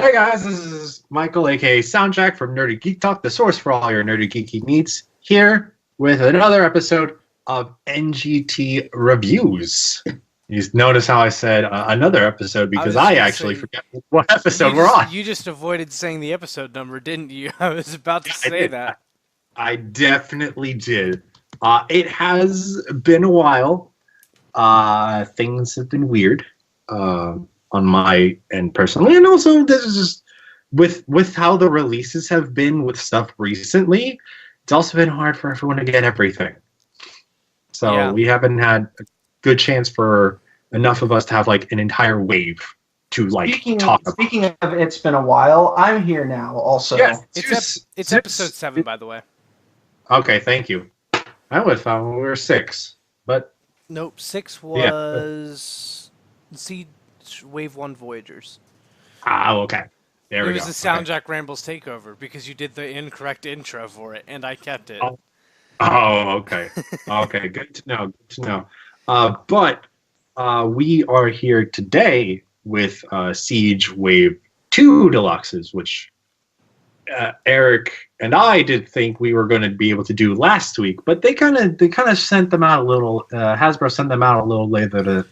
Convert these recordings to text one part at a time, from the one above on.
Hey guys, this is Michael, aka Soundjack from Nerdy Geek Talk, the source for all your nerdy geeky needs, here with another episode of NGT Reviews. You notice how I said another episode because I actually forget what episode we're on. You just avoided saying the episode number, didn't you? I was about to say that. I definitely did. It has been a while. Things have been weird. On my end personally, and also this is just with how the releases have been with stuff recently, it's also been hard for everyone to get everything. So we haven't had a good chance for enough of us to have like an entire wave to like talk about. Speaking of it's been a while, I'm here now also. Yes, it's episode 7, by the way. Okay, thank you. I would have thought we were 6, but nope, 6 was Siege Wave 1 Voyagers. Okay. There we go. It was the Soundjack Rambles takeover because you did the incorrect intro for it, and I kept it. Okay. Okay, good to know. Good to know. But we are here today with Siege Wave 2 Deluxes, which Eric and I did think we were going to be able to do last week, but they kind of sent them out a little. Hasbro sent them out a little later than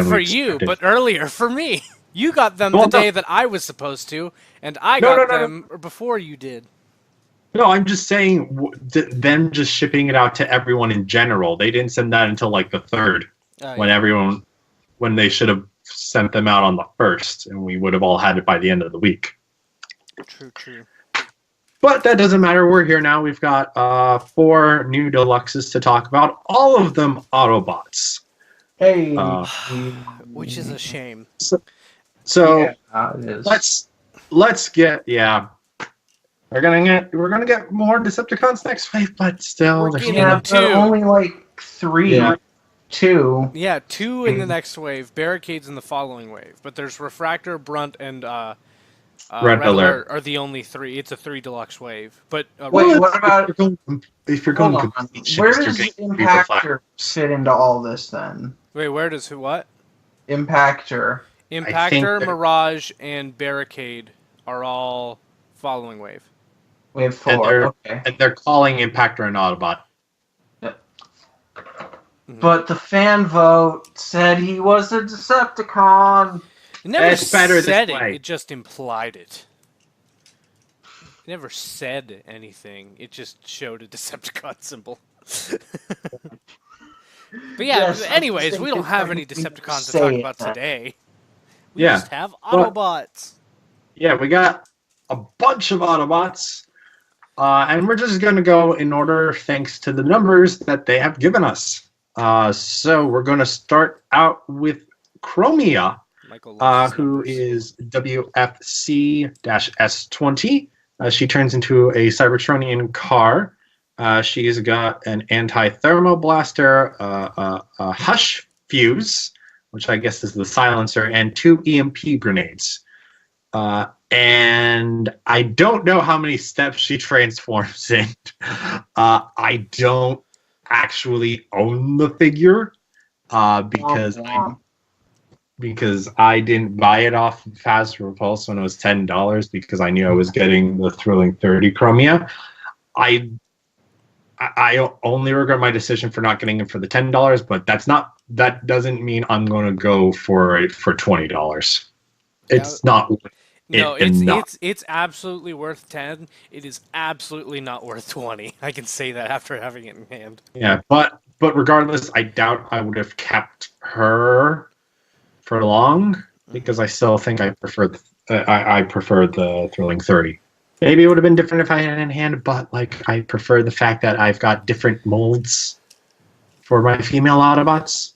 for you, but earlier for me. You got them the day that I was supposed to, and I got them before you did. No, I'm just saying them just shipping it out to everyone in general. They didn't send that until like the 3rd, when they should have sent them out on the 1st, and we would have all had it by the end of the week. True. But that doesn't matter. We're here now. We've got 4 new Deluxes to talk about. All of them Autobots. Hey, which is a shame. So let's get We're gonna get more Decepticons next wave, but still but only like 3. Yeah. 2. Yeah, 2 in the next wave. Barricades in the following wave. But there's Refractor, Brunt, and Red Alert are the only 3. It's a 3 deluxe wave. But wait, what about if you're going? Where does Impactor fit into all this then? Wait, where does what? Impactor, Mirage, and Barricade are all following wave. Wave 4. And they're calling Impactor an Autobot. But the fan vote said he was a Decepticon. It never said it. It just implied it. It never said anything. It just showed a Decepticon symbol. But anyways, we don't have any Decepticons to talk about today. We just have Autobots. We got a bunch of Autobots. And we're just going to go in order thanks to the numbers that they have given us. So we're going to start out with Chromia, who is WFC-S20. She turns into a Cybertronian car. She's got an anti-thermal blaster, a hush fuse, which I guess is the silencer, and 2 EMP grenades. And I don't know how many steps she transforms in. I don't actually own the figure because I didn't buy it off of Fast Repulse when it was $10 because I knew I was getting the Thrilling 30 Chromia. I only regret my decision for not getting it for the $10, but that doesn't mean I'm going to go for it for $20. It's not worth it. It's absolutely worth 10. It is absolutely not worth 20. I can say that after having it in hand. Yeah, but regardless, I doubt I would have kept her for long because I still think I prefer the Thrilling 30. Maybe it would have been different if I had it in hand, but I prefer the fact that I've got different molds for my female Autobots.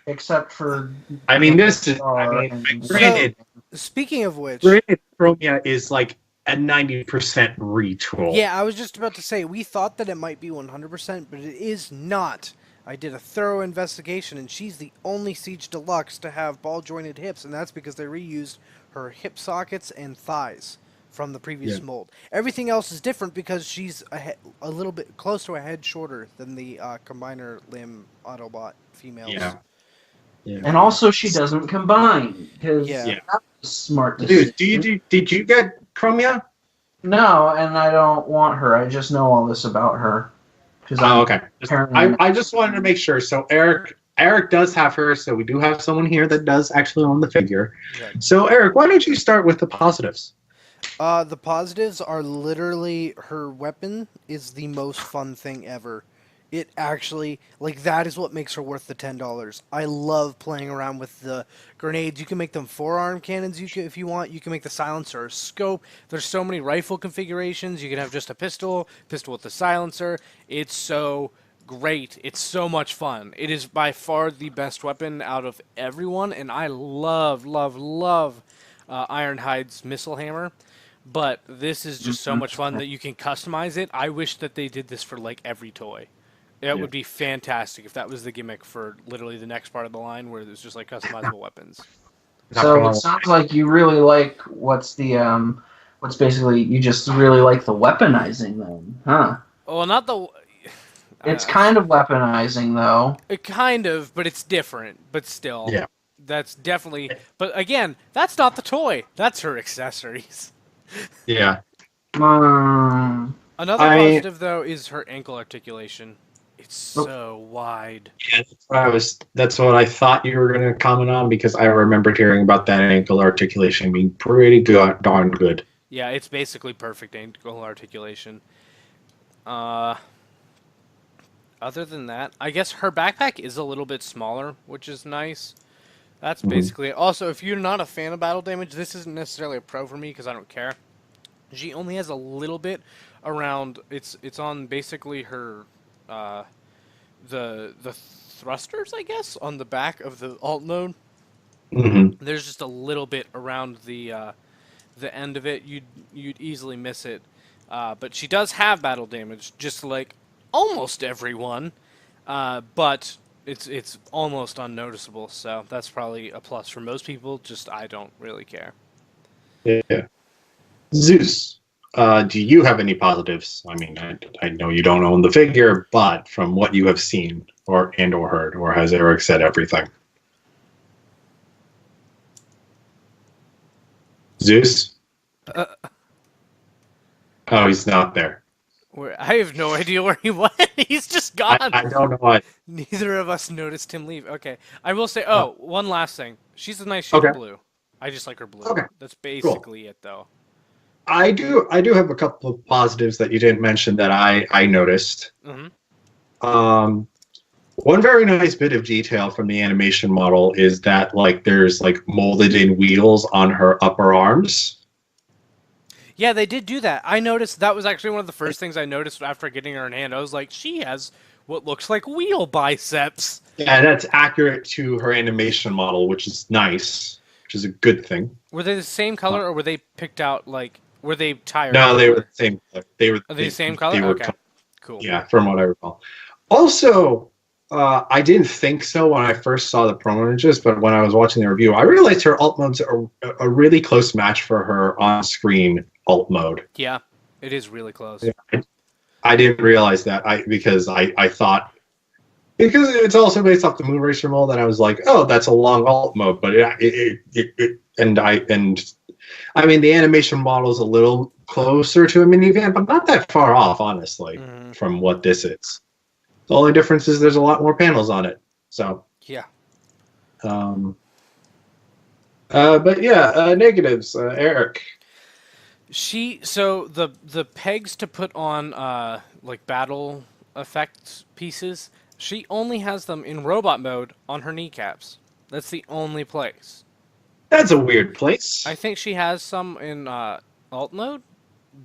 Except for granted. Speaking of which, Chromia is like a 90% retool. Yeah, I was just about to say we thought that it might be 100%, but it is not. I did a thorough investigation, and she's the only Siege Deluxe to have ball-jointed hips, and that's because they reused her hip sockets and thighs from the previous mold. Everything else is different because she's a little bit close to a head shorter than the combiner limb Autobot females. And also she doesn't combine. smart Dude, decision. did you get Chromia? No, and I don't want her. I just know all this about her because Oh, I'm okay. apparently. I just wanted to make sure. So Eric does have her, so we do have someone here that does actually own the figure. Yeah. So Eric, why don't you start with the positives? The positives are literally her weapon is the most fun thing ever. It actually, like, that is what makes her worth the $10. I love playing around with the grenades. You can make them forearm cannons if you want. You can make the silencer a scope. There's so many rifle configurations. You can have just a pistol with the silencer. It's so great. It's so much fun. It is by far the best weapon out of everyone, and I love, love, love Ironhide's missile hammer. But this is just so much fun that you can customize it. I wish that they did this for like every toy. It would be fantastic if that was the gimmick for literally the next part of the line, where there's just like customizable weapons. So it sounds like you really like what's basically you just really like the weaponizing then, huh? Well, not the. It's kind of weaponizing though. It kind of, but it's different. But still, Yeah. That's definitely. But again, that's not the toy. That's her accessories. Yeah. Um, Another positive though is her ankle articulation. It's so wide. Yeah, that's what I thought you were going to comment on, because I remembered hearing about that ankle articulation being pretty good, darn good. Yeah, it's basically perfect ankle articulation. Other than that, I guess her backpack is a little bit smaller, which is nice. That's basically it. Also, if you're not a fan of battle damage, this isn't necessarily a pro for me because I don't care. She only has a little bit around. It's on basically her the thrusters, I guess, on the back of the alt node. There's just a little bit around the end of it. You'd easily miss it, but she does have battle damage, just like almost everyone. But it's almost unnoticeable, so that's probably a plus for most people. Just I don't really care. Yeah. Zeus, do you have any positives? I mean, I know you don't own the figure, but from what you have seen or heard, or has Eric said everything? Zeus? Oh, he's not there. I have no idea where he went. He's just gone. I don't know why. Neither of us noticed him leave. Okay, I will say. Oh, one last thing. She's a nice shade of blue. I just like her blue. Okay. That's basically it, though. I do have a couple of positives that you didn't mention that I noticed. One very nice bit of detail from the animation model is that there's molded in wheels on her upper arms. Yeah, they did do that. I noticed that was actually one of the first things I noticed after getting her in hand. I was like, she has what looks like wheel biceps. Yeah, that's accurate to her animation model, which is nice, which is a good thing. Were they the same color, or were they picked out were they tired? No, they were the same color. Are they the same color? Okay, cool. Yeah, from what I recall. Also, I didn't think so when I first saw the promo images, but when I was watching the review, I realized her alt mode's a really close match for her on-screen alt mode. Yeah, it is really close. Yeah, I didn't realize that because I thought, because it's also based off the Moon Racer mold, and I was like, oh, that's a long alt mode, but I mean, the animation model is a little closer to a minivan, but not that far off, honestly, from what this is. The only difference is there's a lot more panels on it. So yeah. But yeah, negatives. Eric. So the pegs to put on battle effects pieces, she only has them in robot mode on her kneecaps. That's the only place. That's a weird place. I think she has some in alt mode,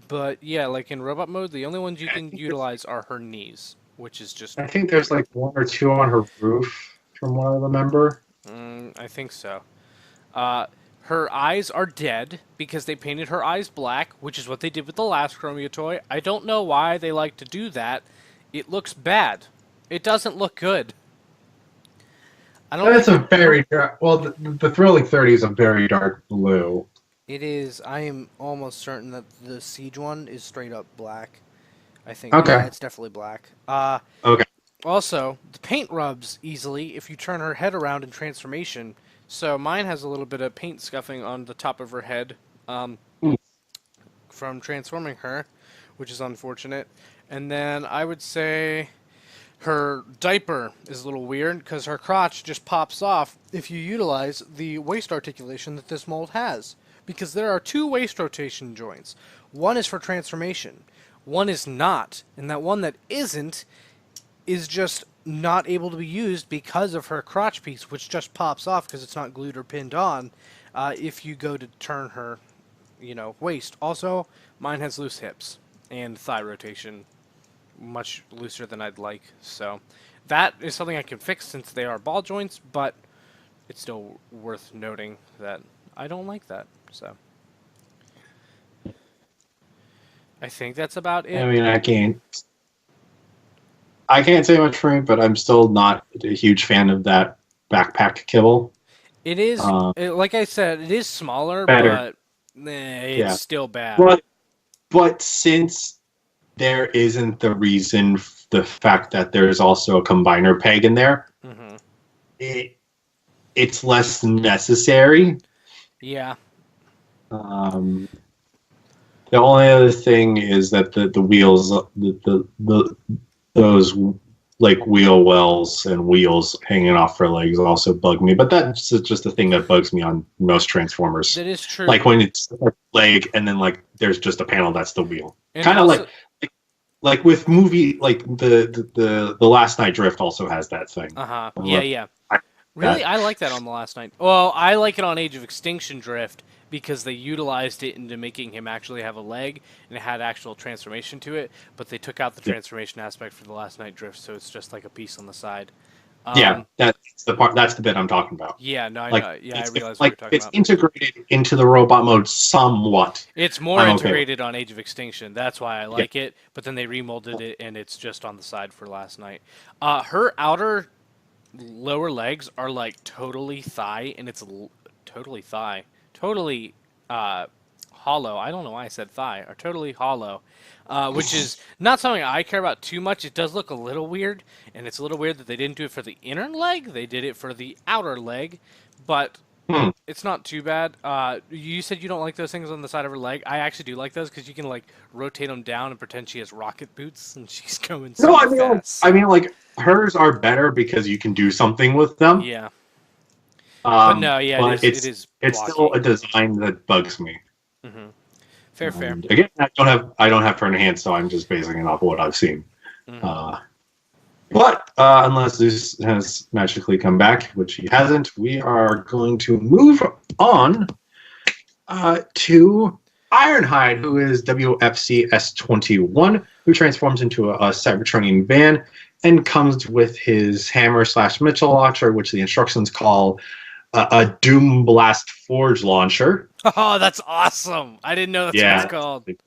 but yeah, in robot mode, the only ones you can utilize are her knees, which is just. I think there's one or two on her roof, from what I remember. I think so. Her eyes are dead because they painted her eyes black, which is what they did with the last Chromia toy. I don't know why they like to do that. It looks bad. It doesn't look good. That's a very dark. Well, the Thrilling 30 is a very dark blue. It is. I am almost certain that the Siege one is straight up black. I think. Okay. Yeah, it's definitely black. Okay. Also, the paint rubs easily if you turn her head around in transformation. So mine has a little bit of paint scuffing on the top of her head from transforming her, which is unfortunate. And then I would say her diaper is a little weird because her crotch just pops off if you utilize the waist articulation that this mold has. Because there are two waist rotation joints. One is for transformation. One is not. And that one that isn't is just not able to be used because of her crotch piece, which just pops off because it's not glued or pinned on if you go to turn her, waist. Also, mine has loose hips and thigh rotation, much looser than I'd like. So that is something I can fix since they are ball joints, but it's still worth noting that I don't like that. So I think that's about it. I mean, I can't say much for me, but I'm still not a huge fan of that backpack kibble. It is, like I said, it is smaller, Better. but it's still bad. But since there isn't the fact that there's also a combiner peg in there, it's less necessary. Yeah. The only other thing is that the wheels, those like wheel wells and wheels hanging off her legs also bug me. But that's just a thing that bugs me on most Transformers. That is true. Like when it's a leg and then like there's just a panel that's the wheel. Kind of like with movie like the Last Night Drift also has that thing. Yeah. Really, I like that on the Last Night. Well, I like it on Age of Extinction Drift because they utilized it into making him actually have a leg and it had actual transformation to it, but they took out the transformation aspect for the Last Night Drift, so it's just like a piece on the side. That's the part. That's the bit I'm talking about. Yeah, no, I like, know. Yeah, I realize like what you're talking it's about. integrated into the robot mode somewhat. It's more integrated on Age of Extinction. That's why I like it. But then they remolded it, and it's just on the side for Last Night. Her outer lower legs are like totally thigh, and it's totally thigh. Totally hollow. I don't know why I said thigh. Are totally hollow, which is not something I care about too much. It does look a little weird, and it's a little weird that they didn't do it for the inner leg. They did it for the outer leg, but it's not too bad. You said you don't like those things on the side of her leg. I actually do like those because you can like rotate them down and pretend she has rocket boots and she's going so fast. I mean, like hers are better because you can do something with them. Yeah. But no, yeah, but it is. It's still a design that bugs me. Fair. Again, I don't have her in hand, so I'm just basing it off of what I've seen. But unless Zeus has magically come back, which he hasn't, we are going to move on to Ironhide, who is WFC S21, who transforms into a Cybertronian van and comes with his hammer/Mitchell launcher, which the instructions call a Doom Blast Forge launcher. Oh, that's awesome! I didn't know that's what it's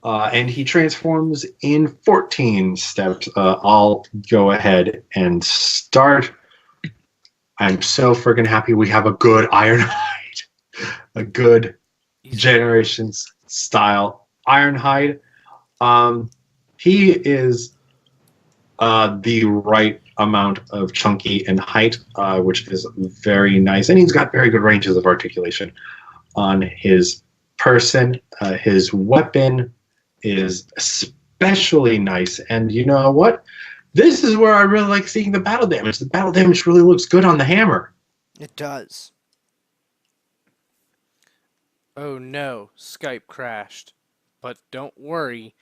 called. And he transforms in 14 steps. I'll go ahead and start. I'm so freaking happy we have a good Ironhide. A good Generations style Ironhide. He is the right amount of chunky and height, which is very nice. And he's got very good ranges of articulation on his person. His weapon is especially nice. And you know what? This is where I really like seeing the battle damage. The battle damage really looks good on the hammer. It does. Oh no, Skype crashed. But don't worry,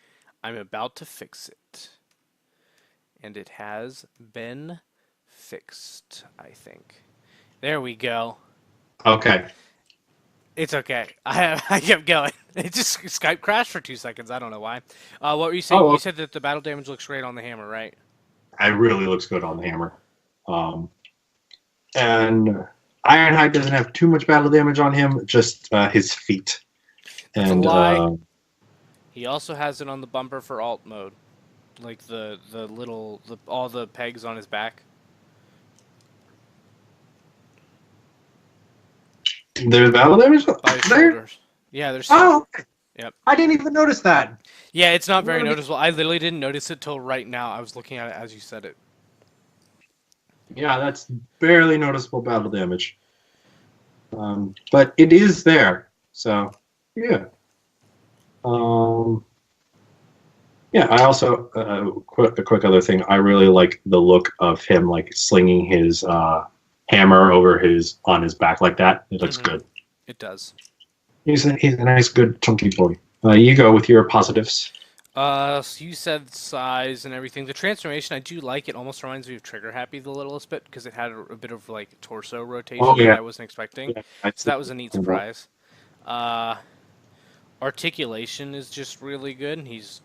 I'm about to fix it. And it has been fixed, I think. There we go. Okay. It's okay. I kept going. It just Skype crashed for 2 seconds. I don't know why. What were you saying? You said that the battle damage looks great on the hammer, right? It really looks good on the hammer. And Ironhide doesn't have too much battle damage on him, just his feet. That's a lie. He also has it on the bumper for alt mode. Like all the pegs on his back. There's battle damage there? Yeah, there's. Oh, okay. Yep. I didn't even notice that. Yeah, it's not very noticeable. I literally didn't notice it till right now. I was looking at it as you said it. Yeah, that's barely noticeable battle damage. But it is there. So, yeah. Yeah, I also a quick other thing. I really like the look of him like slinging his hammer over on his back like that. It looks good. It does. He's a nice, good, chunky boy. You go with your positives. So you said size and everything. The transformation, I do like. It almost reminds me of Trigger Happy the littlest bit because it had a bit of like torso rotation that I wasn't expecting. Yeah, So that was a neat surprise. Articulation is just really good. He's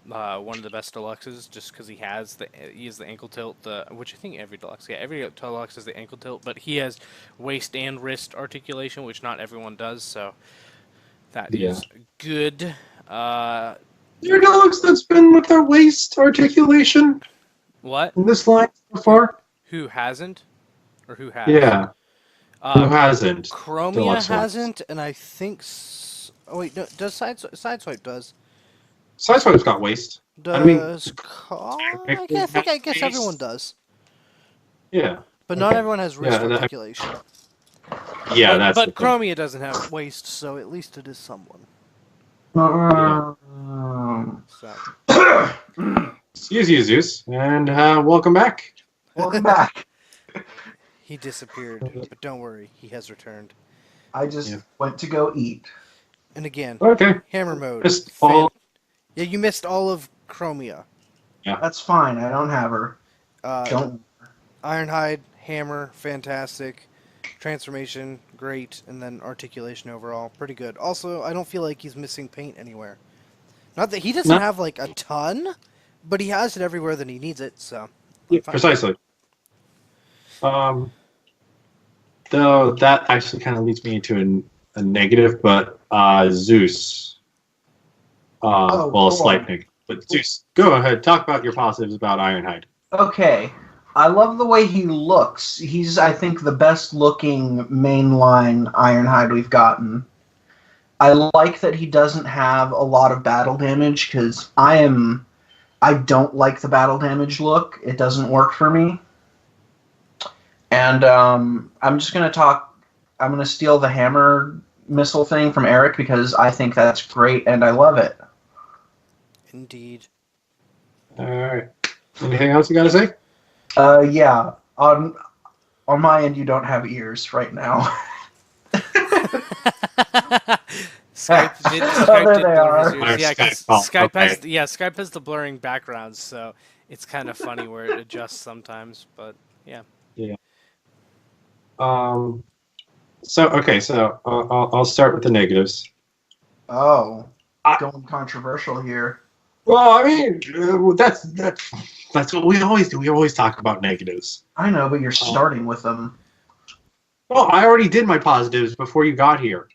one of the best deluxes just because he has the ankle tilt, which I think every deluxe, every deluxe has the ankle tilt, but he has waist and wrist articulation, which not everyone does. So that is good. Your deluxe that's been with their waist articulation. What? In this line so far? Who hasn't? Or who has? Yeah. Who hasn't? Chromia hasn't, and I think. Oh wait, no, does Sideswipe does? Sideswipe's got waist. Does I guess everyone does. Yeah. But not everyone has wrist articulation. Yeah, but Chromia doesn't have waist, so at least it is someone. Excuse you, Zeus, and welcome back. Welcome back. He disappeared, but don't worry, he has returned. I just went to go eat. And again, hammer mode. Yeah, you missed all of Chromia. Yeah, that's fine. I don't have her. Don't. Ironhide, hammer, fantastic. Transformation, great, and then articulation overall, pretty good. Also, I don't feel like he's missing paint anywhere. Not that he doesn't have like a ton, but he has it everywhere that he needs it. So precisely. Though that actually kind of leads me into a negative, but Zeus. A slight negative. But Zeus, go ahead. Talk about your positives about Ironhide. Okay. I love the way he looks. He's, I think, the best looking mainline Ironhide we've gotten. I like that he doesn't have a lot of battle damage because I don't like the battle damage look. It doesn't work for me. And I'm just going to steal the hammer missile thing from Eric because I think that's great and I love it. Indeed. All right. Anything else you got to say? Yeah. On my end, you don't have ears right now. Skype did Skype has the blurring backgrounds, so it's kind of funny where it adjusts sometimes, but yeah. Yeah. So I'll start with the negatives. Oh, going controversial here. Well, I mean, that's what we always do. We always talk about negatives. I know, but you're starting with them. Well, I already did my positives before you got here.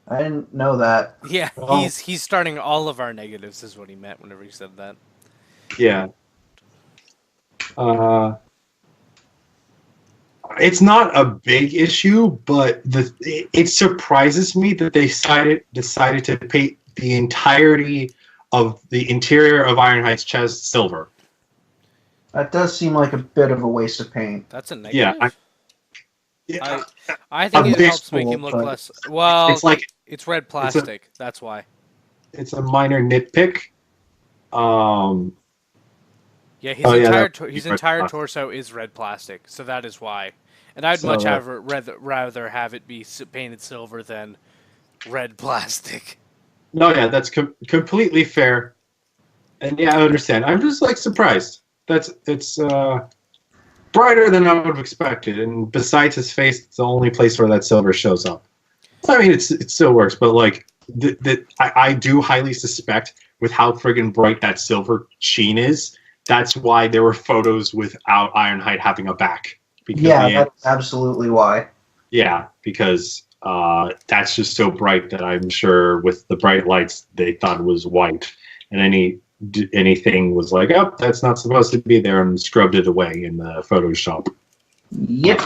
I didn't know that. Yeah, he's starting all of our negatives is what he meant whenever he said that. Yeah. It's not a big issue, but it surprises me that they decided to paint the entirety of the interior of Ironhide's chest silver. That does seem like a bit of a waste of paint. That's a negative. Yeah, I think it helps make him look less. Well, it's red plastic. That's why. It's a minor nitpick. Yeah, his entire torso is red plastic, so that is why. And I'd much rather have it be painted silver than red plastic. No, yeah, that's completely fair. And yeah, I understand. I'm just surprised. It's brighter than I would have expected. And besides his face, it's the only place where that silver shows up. I mean, it still works, but I do highly suspect with how friggin' bright that silver sheen is, that's why there were photos without Ironhide having a back. That's absolutely why. Yeah, because that's just so bright that I'm sure with the bright lights they thought it was white, and anything was like, oh, that's not supposed to be there, and scrubbed it away in the Photoshop. Yep.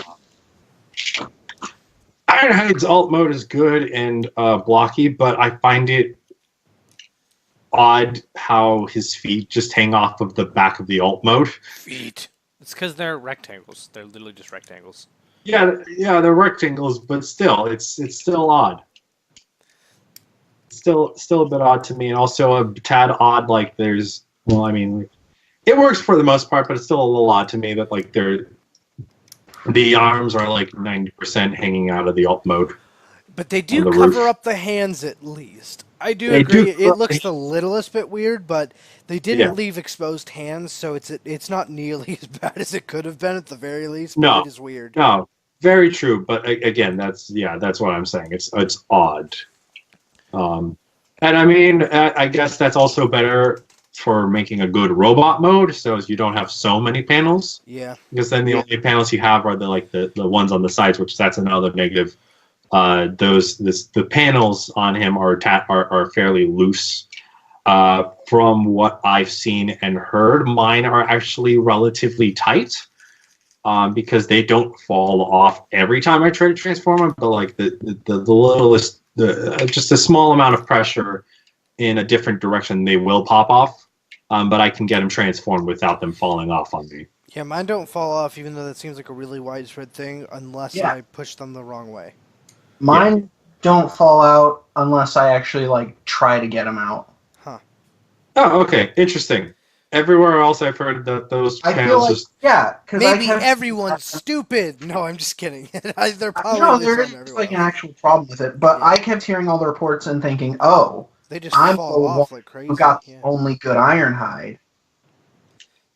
Ironhide's alt mode is good and blocky, but I find it odd how his feet just hang off of the back of the alt mode. Feet. It's because they're rectangles. They're literally just rectangles. Yeah, they're rectangles, but still, it's still odd. Still a bit odd to me, and also a tad odd. Like there's, well, I mean, it works for the most part, but it's still a little odd to me that like the arms are like 90% hanging out of the alt mode. But they do the cover roof. up the hands at least. I do They do agree. It looks the littlest bit weird, but they didn't Yeah. leave exposed hands, so it's not nearly as bad as it could have been at the very least. But No, it is weird. no, very true. But again, that's what I'm saying. It's odd. And I mean, I guess that's also better for making a good robot mode, so as you don't have so many panels. Yeah. Because then the only panels you have are the ones on the sides, which that's another negative. The panels on him are fairly loose. From what I've seen and heard, mine are actually relatively tight. Because they don't fall off every time I try to transform them, but like the littlest, just a small amount of pressure in a different direction, they will pop off. But I can get them transformed without them falling off on me. Yeah, mine don't fall off, even though that seems like a really widespread thing, unless I push them the wrong way. Mine don't fall out unless I actually like try to get them out. Huh. Oh, okay, interesting. Everywhere else I've heard that those panels just because maybe everyone's stupid. No, I'm just kidding. They're probably no, there is like an actual problem with it. But I kept hearing all the reports and thinking, oh, they just I'm fall off like crazy. Who got the only good Ironhide?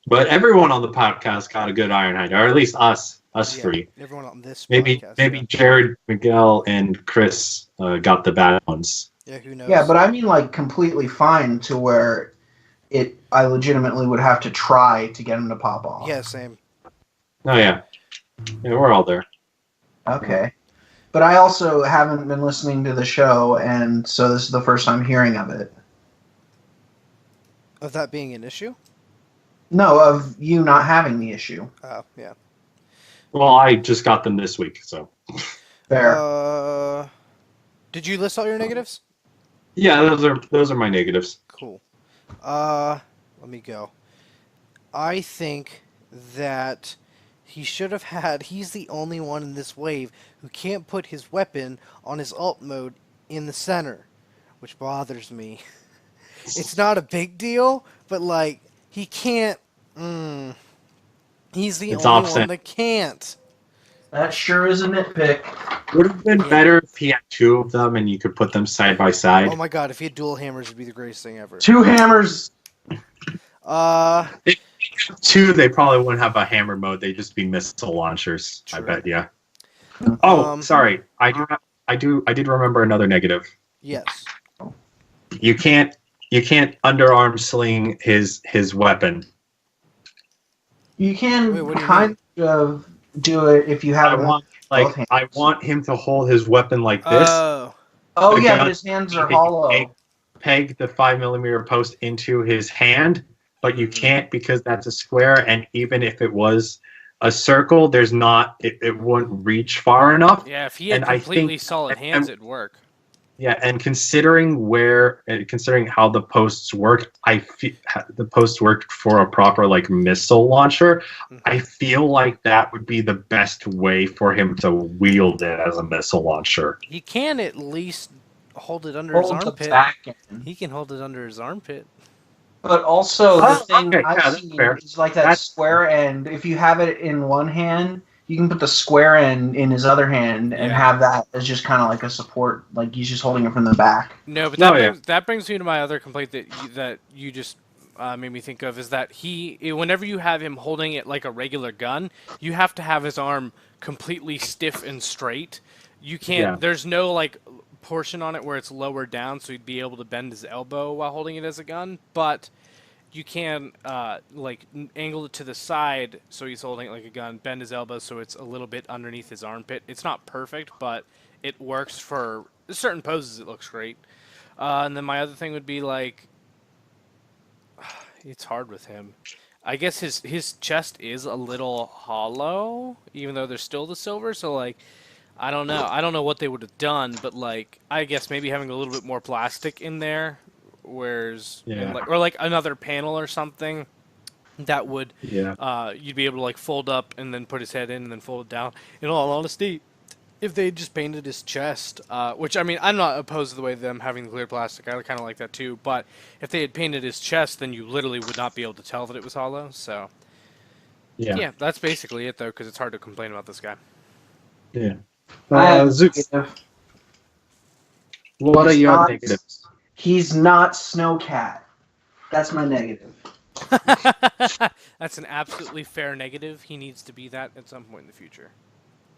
But everyone on the podcast got a good Ironhide, or at least us three. Everyone on this maybe Jared, Miguel, and Chris got the bad ones. Yeah, who knows? Yeah, but I mean like completely fine to where I legitimately would have to try to get him to pop off. Yeah, same. Oh yeah, we're all there. Okay. But I also haven't been listening to the show, and so this is the first time hearing of it. Of that being an issue? No, of you not having the issue. Oh, yeah. Well, I just got them this week, so. Fair. Did you list all your negatives? Yeah, those are my negatives. Cool. Let me go. I think that he should have had... He's the only one in this wave who can't put his weapon on his alt mode in the center, which bothers me. It's not a big deal, but, like, he can't... He's the only one that can't. That sure is a nitpick. Would have been better if he had two of them and you could put them side by side. Oh my god, if he had dual hammers, it'd be the greatest thing ever. Two hammers! If two, they probably wouldn't have a hammer mode. They'd just be missile launchers. True. I bet, yeah. Oh, sorry. I did remember another negative. Yes. You can't underarm sling his weapon. You can kind of do it if you have I want him to hold his weapon like this. Oh yeah, but his hands are hollow. Peg the 5mm post into his hand, but you can't because that's a square, and even if it was a circle, there's not. It wouldn't reach far enough. Yeah, if he had completely solid hands, it'd work. Yeah, and considering how the posts work, I feel the posts worked for a proper like missile launcher. I feel like that would be the best way for him to wield it as a missile launcher. He can at least hold it under his armpit. He can hold it under his armpit. But also the thing I've seen is like that square end. If you have it in one hand, you can put the square end in his other hand and have that as just kind of like a support, like he's just holding it from the back. No, but that brings me to my other complaint that you just made me think of, is that whenever you have him holding it like a regular gun, you have to have his arm completely stiff and straight. You can't. There's no like portion on it where it's lower down, so he'd be able to bend his elbow while holding it as a gun, but you can like angle it to the side so he's holding it like a gun, bend his elbow so it's a little bit underneath his armpit. It's not perfect, but it works for certain poses. It looks great. And then my other thing would be like, it's hard with him. I guess his chest is a little hollow, even though there's still the silver, so like, I don't know. I don't know what they would have done, but like, I guess maybe having a little bit more plastic in there, whereas, or like another panel or something. that would you'd be able to like fold up and then put his head in and then fold it down. In all honesty, if they just painted his chest, which I mean, I'm not opposed to the way of them having the clear plastic. I kind of like that too. But if they had painted his chest, then you literally would not be able to tell that it was hollow. So yeah, that's basically it though, because it's hard to complain about this guy. Yeah. Zeus, what are your negatives? He's not Snowcat. That's my negative. That's an absolutely fair negative. He needs to be that at some point in the future.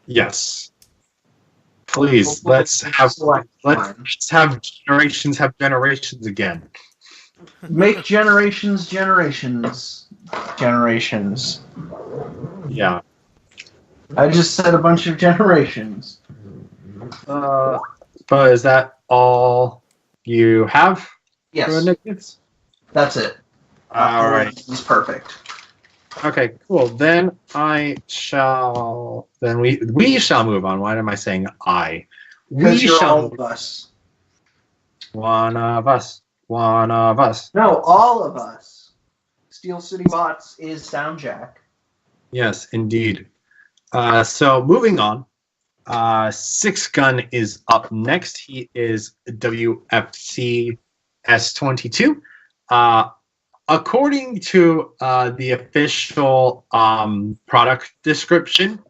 Yes. Please, let's have generations have generations again. Make generations. Yeah. I just said a bunch of generations. But is that all you have? Yes. For negatives? That's it. All right. He's perfect. Okay, cool. Then we shall move on. Why am I saying I? Because you're all of us. One of us. No, all of us. Steel City Bots is Soundjack. Yes, indeed. So moving on. SixGun is up next. He is WFC S22. According to the official product description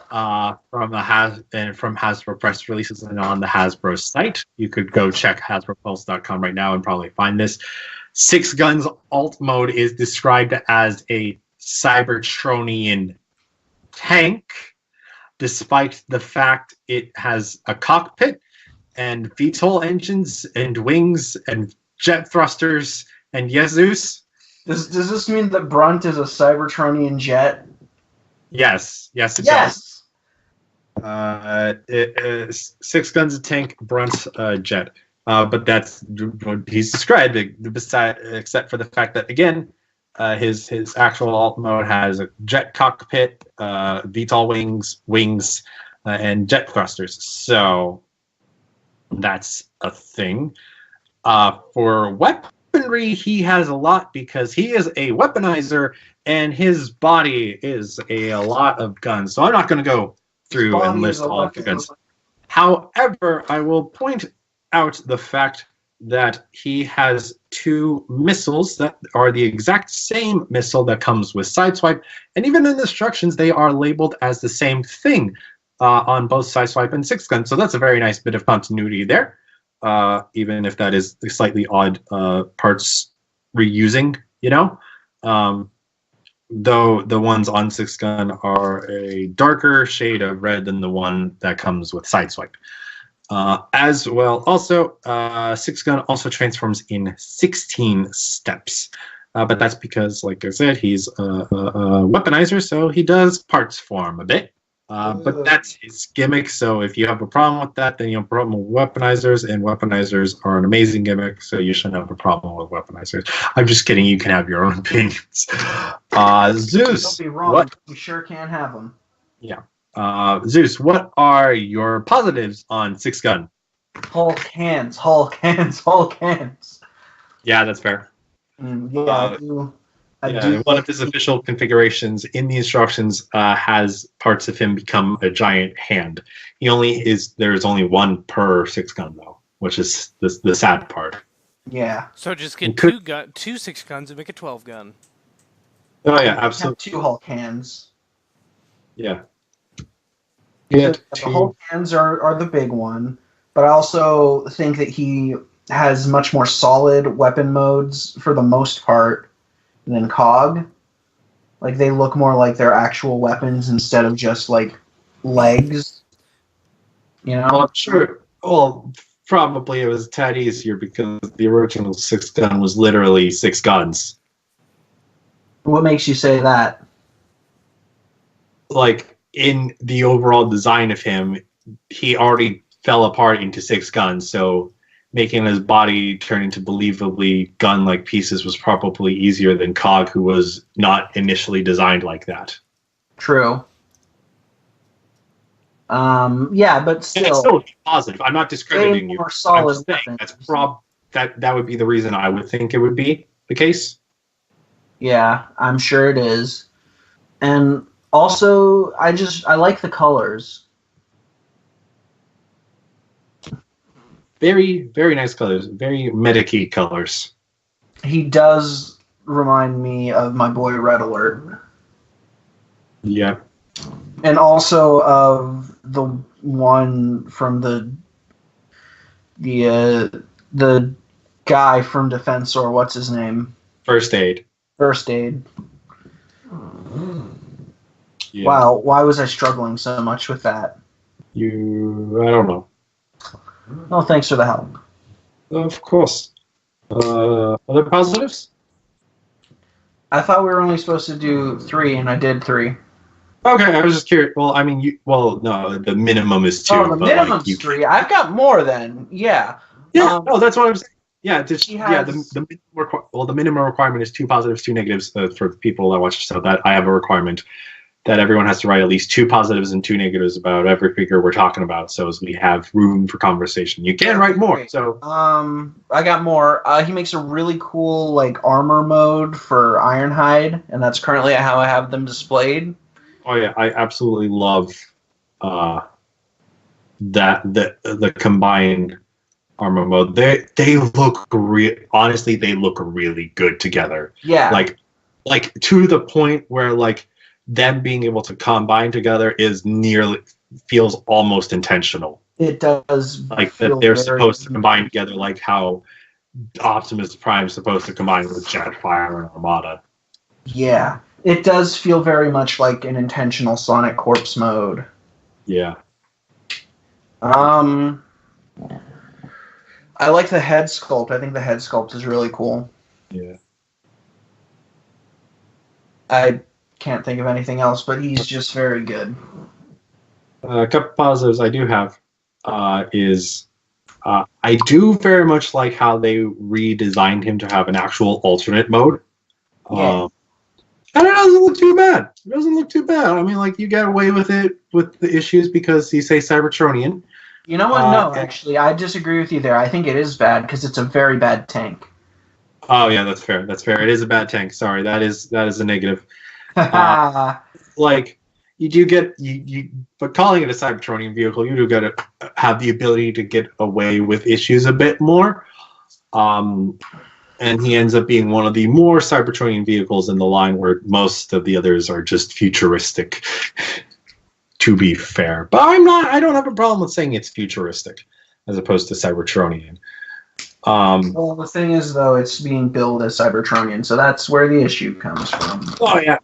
from Hasbro press releases and on the Hasbro site, you could go check HasbroPulse.com right now and probably find this. SixGun's alt mode is described as a Cybertronian tank, despite the fact it has a cockpit and VTOL engines and wings and jet thrusters. And yes, Zeus? Does this mean that Brunt is a Cybertronian jet? Yes, it does. SixGun's a tank, Brunt's a jet. But that's what he's described, except for the fact that, again, his actual alt mode has a jet cockpit, VTOL wings, and jet thrusters. So that's a thing. For weaponry, he has a lot because he is a weaponizer and his body is a lot of guns. So I'm not going to go through and list all of the guns. However, I will point out the fact that he has 2 missiles that are the exact same missile that comes with Sideswipe, and even in the instructions they are labeled as the same thing on both Sideswipe and SixGun. So that's a very nice bit of continuity there. Even if that is the slightly odd parts reusing, though the ones on SixGun are a darker shade of red than the one that comes with Sideswipe. As well, also, SixGun also transforms in 16 steps. But that's because, like I said, he's a weaponizer, so he does parts form a bit. But that's his gimmick, so if you have a problem with that, then you have a problem with weaponizers, and weaponizers are an amazing gimmick, so you shouldn't have a problem with weaponizers. I'm just kidding, you can have your own opinions. Zeus, don't be wrong. You sure can have them. Yeah. Zeus, what are your positives on SixGun? Hulk hands. Yeah, that's fair. One of his official configurations in the instructions has parts of him become a giant hand. There's only one per SixGun though, which is the sad part. Yeah. So just get two 6-guns and make a 12-gun. Oh yeah, absolutely. 2 Hulk hands. Yeah. The Hulk hands are the big one, but I also think that he has much more solid weapon modes for the most part than Cog. Like, they look more like they're actual weapons instead of just, like, legs. Well, I'm sure. Well, probably it was a tad easier because the original SixGun was literally 6 guns. What makes you say that? Like, in the overall design of him, he already fell apart into 6 guns, so making his body turn into believably gun-like pieces was probably easier than Cog, who was not initially designed like that. True. Yeah, but still... It's still positive. I'm not discrediting you. More solid I'm saying that would be the reason I would think it would be the case. Yeah, I'm sure it is. And also, I like the colors. Very, very nice colors. Very medic-y colors. He does remind me of my boy Red Alert. Yeah. And also of the one from the guy from Defensor, what's his name? First Aid. First Aid. Yeah. Wow, why was I struggling so much with that? I don't know. Well, thanks for the help. Of course. Other positives? I thought we were only supposed to do 3, and I did 3. Okay, I was just curious. Well, I mean, no, the minimum is 2. Oh, the but, minimum's like, 3. I've got more then. Yeah. Yeah, no, that's what I'm saying. Yeah, the minimum requirement is 2 positives, 2 negatives for the people that watch the show. That I have a requirement that everyone has to write at least 2 positives and 2 negatives about every figure we're talking about, so as we have room for conversation. You can write more. So I got more. He makes a really cool like armor mode for Ironhide, and that's currently how I have them displayed. Oh yeah, I absolutely love that the combined armor mode. They look honestly, they look really good together. Yeah. Like to the point where like them being able to combine together feels almost intentional. It does. Like that they're supposed to combine together, like how Optimus Prime is supposed to combine with Jetfire and Armada. Yeah, it does feel very much like an intentional Sonic Corps mode. Yeah. I like the head sculpt. I think the head sculpt is really cool. Yeah. I can't think of anything else, but he's just very good. A couple positives I do have is I do very much like how they redesigned him to have an actual alternate mode. Yeah. And it doesn't look too bad. It doesn't look too bad. I mean, like, you get away with it with the issues because he's a Cybertronian. You know what? No, actually, I disagree with you there. I think it is bad because it's a very bad tank. Oh yeah, that's fair. That's fair. It is a bad tank. Sorry, that is a negative. Like you do get but calling it a Cybertronian vehicle, you do get to have the ability to get away with issues a bit more. And he ends up being one of the more Cybertronian vehicles in the line, where most of the others are just futuristic. To be fair, but I don't have a problem with saying it's futuristic as opposed to Cybertronian. Well, the thing is, though, it's being billed as Cybertronian, so that's where the issue comes from. Oh yeah,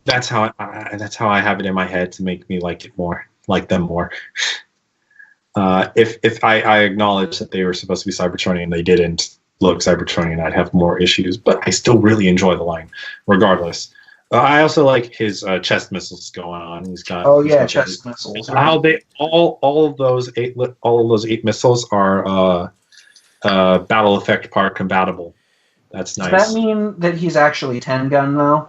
that's how I have it in my head to make me like them more. If I acknowledge that they were supposed to be Cybertronian and they didn't look Cybertronian, I'd have more issues. But I still really enjoy the line, regardless. I also like his chest missiles going on. He's got chest missiles. How they all of those 8 missiles are battle effect part compatible. That's nice. Does that mean that he's actually 10 gun though?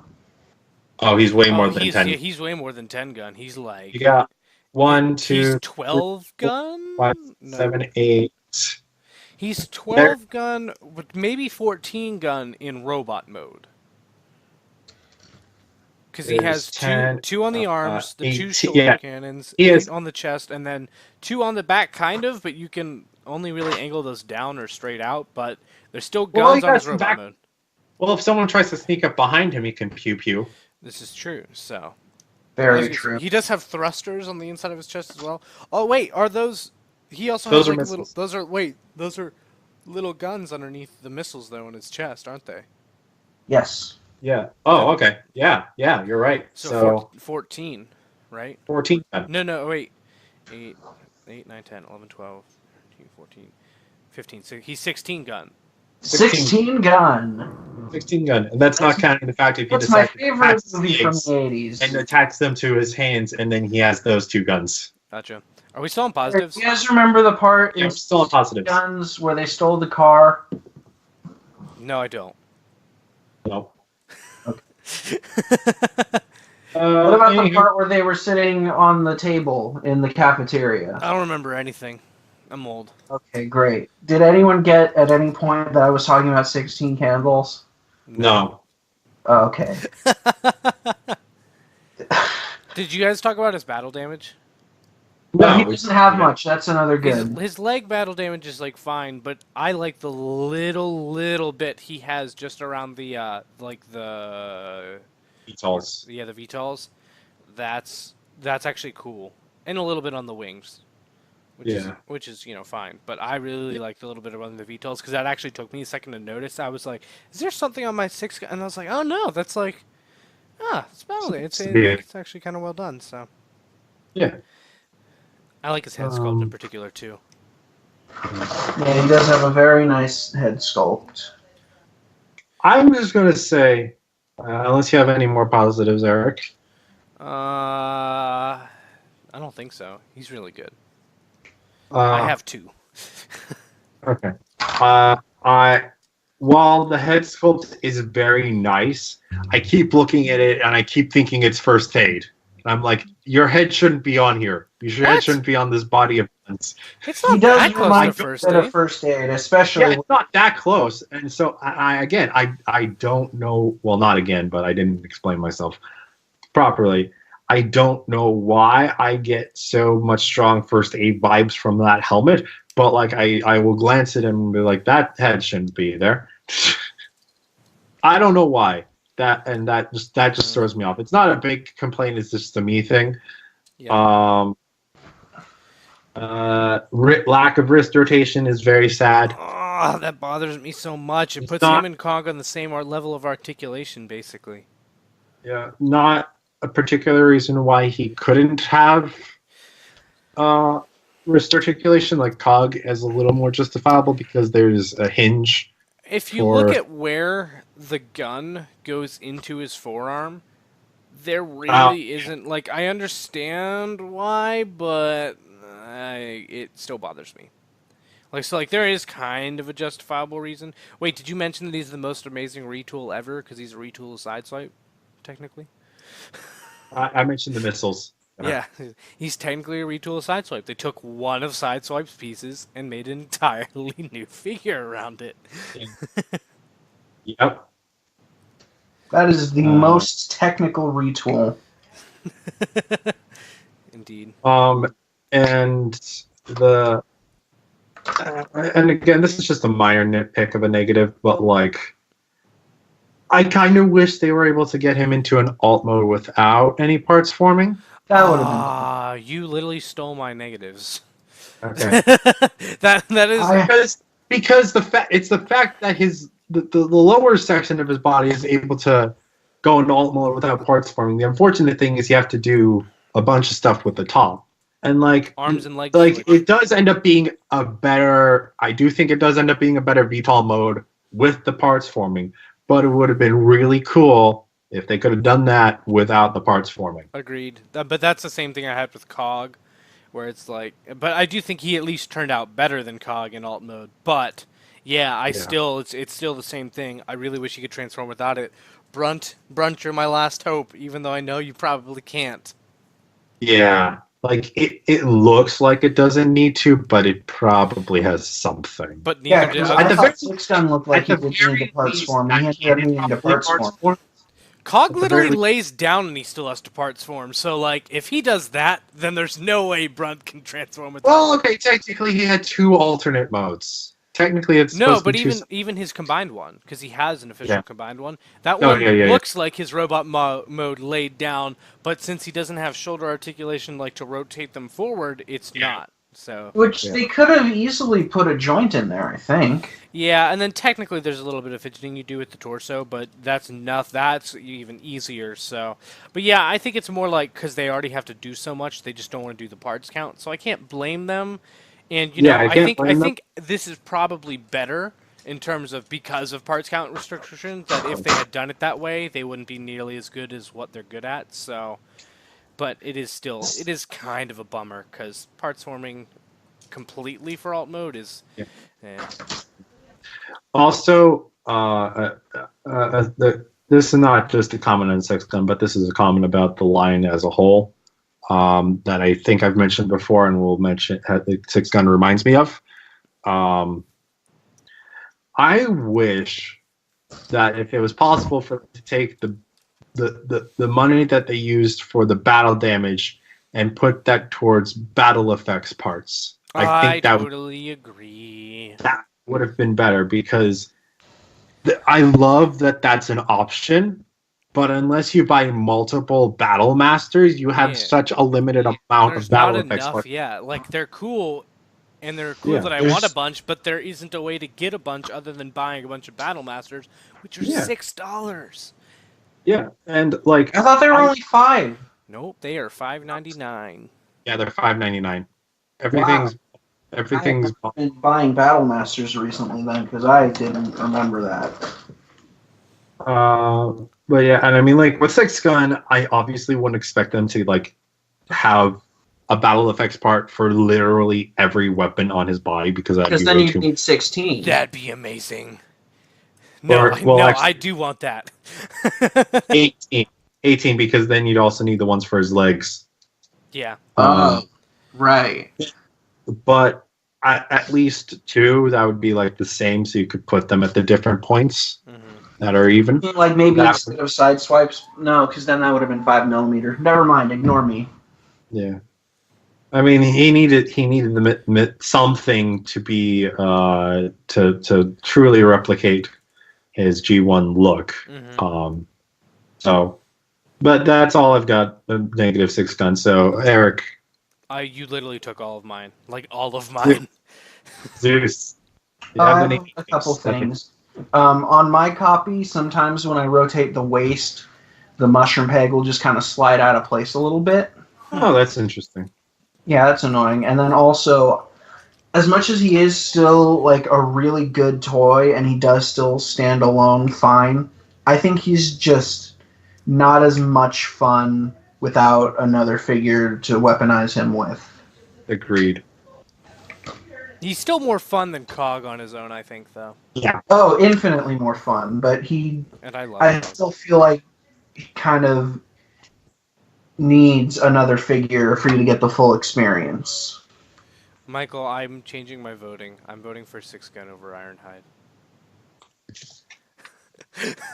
Oh, he's way more than 10. Yeah, he's way more than 10 gun. He's like you got 1, 2, he's 12 gun, 5, 7, 8. He's 12 gun, with maybe 14 gun in robot mode. Because he has 2 on the arms, the 2 shoulder cannons, 8 on the chest, and then 2 on the back, kind of, but you can only really angle those down or straight out, but there's still guns on his robot mode. Well, if someone tries to sneak up behind him, he can pew-pew. This is true, so. Very true. He does have thrusters on the inside of his chest as well. Oh, wait, are those... He also has like little... Those are little guns underneath the missiles, though, in his chest, aren't they? Yes. Yeah. Oh, okay. Yeah, you're right. So 14, right? 14. No, wait. 8, 9, 10, 11, 12, 13, 14, 15. So he's 16 gun. 16 gun. 16 gun. And that's not counting the fact if he decides to my favorite movie from the 80s. And attach them to his hands, and then he has those 2 guns. Gotcha. Are we still on positives? You guys remember the part in still on positives. Guns where they stole the car? No, I don't. No. What about the part where they were sitting on the table in the cafeteria? I don't remember anything. I'm old. Okay, great. Did anyone get at any point that I was talking about 16 candles? No. Okay. Did you guys talk about his battle damage? No, he we- doesn't have yeah. much. That's another good. His leg battle damage is like fine, but I like the little bit he has just around the like the Beatles. the VTOLs. That's actually cool, and a little bit on the wings, which is fine. But I really like the little bit around the VTOLs because that actually took me a second to notice. I was like, is there something on my SixGun? And I was like, oh no, that's like it's battle damage. It's actually kind of well done. So Yeah. I like his head sculpt in particular too. Yeah, he does have a very nice head sculpt. I'm just gonna say, unless you have any more positives, Eric. I don't think so. He's really good. I have 2. Okay. While the head sculpt is very nice, I keep looking at it and I keep thinking it's first aid. I'm like, your head shouldn't be on here. Your head shouldn't be on this body of guns. It's He not does that close remind to me first of aid. first aid, especially. Yeah, it's not that close. And so, I don't know. Well, not again, but I didn't explain myself properly. I don't know why I get so much strong first aid vibes from that helmet, but like I will glance at it and be like, that head shouldn't be there. I don't know why. That just throws me off. It's not a big complaint. It's just a me thing. Yeah. Lack of wrist rotation is very sad. Oh, that bothers me so much. It It's puts not- him and Kong on the same level of articulation, basically. Yeah, not a particular reason why he couldn't have wrist articulation. Like Cog is a little more justifiable because there's a hinge. If you look at where the gun goes into his forearm, there really isn't, like, I understand why, but it still bothers me. Like, there is kind of a justifiable reason. Wait, did you mention that he's the most amazing retool ever? Because he's a retool sideswipe, technically? I mentioned the missiles. Yeah, he's technically a retool of Sideswipe. They took one of Sideswipe's pieces and made an entirely new figure around it. Yep. That is the most technical retool. Indeed. And the and again, this is just a minor nitpick of a negative, but like, I kind of wish they were able to get him into an alt mode without any parts forming. That would have been. You literally stole my negatives. Okay. that is because the fact that the lower section of his body is able to go into alt mode without parts forming. The unfortunate thing is you have to do a bunch of stuff with the top. And like arms and legs. Like switch. it does end up being a better. I do think it does end up being a better VTOL mode with the parts forming. But it would have been really cool if they could have done that without the parts forming. Agreed. But that's the same thing I had with Cog, where it's like. But I do think he at least turned out better than Cog in alt mode. But yeah, still it's still the same thing. I really wish he could transform without it. Brunt, you're my last hope, even though I know you probably can't. Yeah. Like, it looks like it doesn't need to, but it probably has something. But Yeah, neither because did I the thought very- SixGun looked like he at the didn't need very the parts least, form. He that had cannon everything to probably parts form. Cog At the literally very- lays down and he still has to parts form. So, like, if he does that, then there's no way Brunt can transform with Well, okay, technically he had two alternate modes. Technically it's No, supposed but to be two even his combined one, because he has an official Yeah. combined one. That Oh, one yeah. looks like his robot mode laid down, but since he doesn't have shoulder articulation, like to rotate them forward, it's not. So Which they could have easily put a joint in there, I think. yeah, and then technically there's a little bit of fidgeting you do with the torso, but that's enough. That's even easier. So, but yeah, I think it's more like because they already have to do so much, they just don't want to do the parts count. So I can't blame them. And you know, Yeah, I I can't blame them. think this is probably better in terms of because of parts count restrictions. That if they had done it that way, they wouldn't be nearly as good as what they're good at. So, but it is kind of a bummer because parts forming completely for alt mode is. Yeah. Also, this is not just a comment on SixGun, but this is a comment about the line as a whole that I think I've mentioned before, and will mention. SixGun reminds me of. I wish that if it was possible for them to take the money that they used for the battle damage and put that towards battle effects parts, I think that totally agree. that would have been better because I love that that's an option, but unless you buy multiple battle masters, you have such a limited amount There's of battle not effects enough, parts. yeah. Like, they're cool, and they're cool Yeah, that I want a there's- bunch, but there isn't a way to get a bunch other than buying a bunch of battle masters, which are Yeah. $6. Yeah, and like I thought they were only 5. Nope, they are $5.99. yeah, they're $5.99. Wow. Everything's I've been buying battle masters recently then because I didn't remember that. But yeah, and I mean, like with SixGun, I obviously wouldn't expect them to like have a battle effects part for literally every weapon on his body because that'd Because be then way you too. need 16. That'd be amazing. No, Or- well, no, actually- I do want that. 18 because then you'd also need the ones for his legs. Yeah. Right. But at least 2 that would be like the same, so you could put them at the different points that are even. Like maybe That- instead of side swipes, no, because then that would have been 5mm. Never mind, ignore me. Yeah, I mean he needed something to be to truly replicate his G1 look. So, but that's all I've got. The negative SixGun. So Eric, You literally took all of mine. Like, all of mine. Zeus. Do you have any A couple things. On my copy, sometimes when I rotate the waist, the mushroom peg will just kind of slide out of place a little bit. Oh, that's interesting. Yeah, that's annoying. And then also, as much as he is still like a really good toy and he does still stand alone fine, I think he's just not as much fun without another figure to weaponize him with. Agreed. He's still more fun than Cog on his own, I think, though. Yeah. Oh, infinitely more fun, but And I love I Cog. still feel like he kind of needs another figure for you to get the full experience. Michael, I'm changing my voting. I'm voting for SixGun over Ironhide.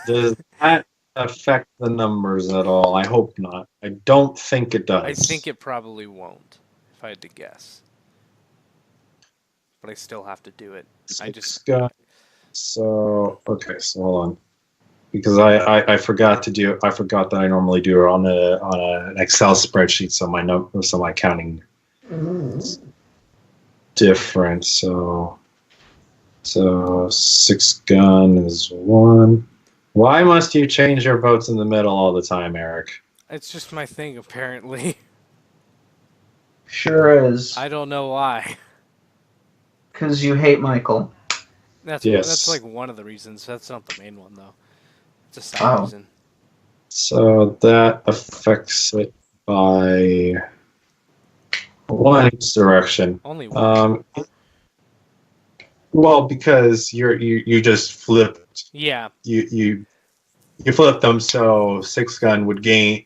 Does that affect the numbers at all? I hope not. I don't think it does. I think it probably won't, if I had to guess. But I still have to do it. SixGun. So okay, so hold on, because I forgot that I normally do it on an Excel spreadsheet, so my counting is different. So SixGun is 1. Why must you change your votes in the middle all the time, Eric? It's just my thing, apparently. Sure is. I don't know why. Because you hate Michael. That's like one of the reasons. That's not the main one, though. It's a side Oh. reason. So that affects it by one each direction. Only one. Well, because you just flipped. Yeah. You flipped them, so SixGun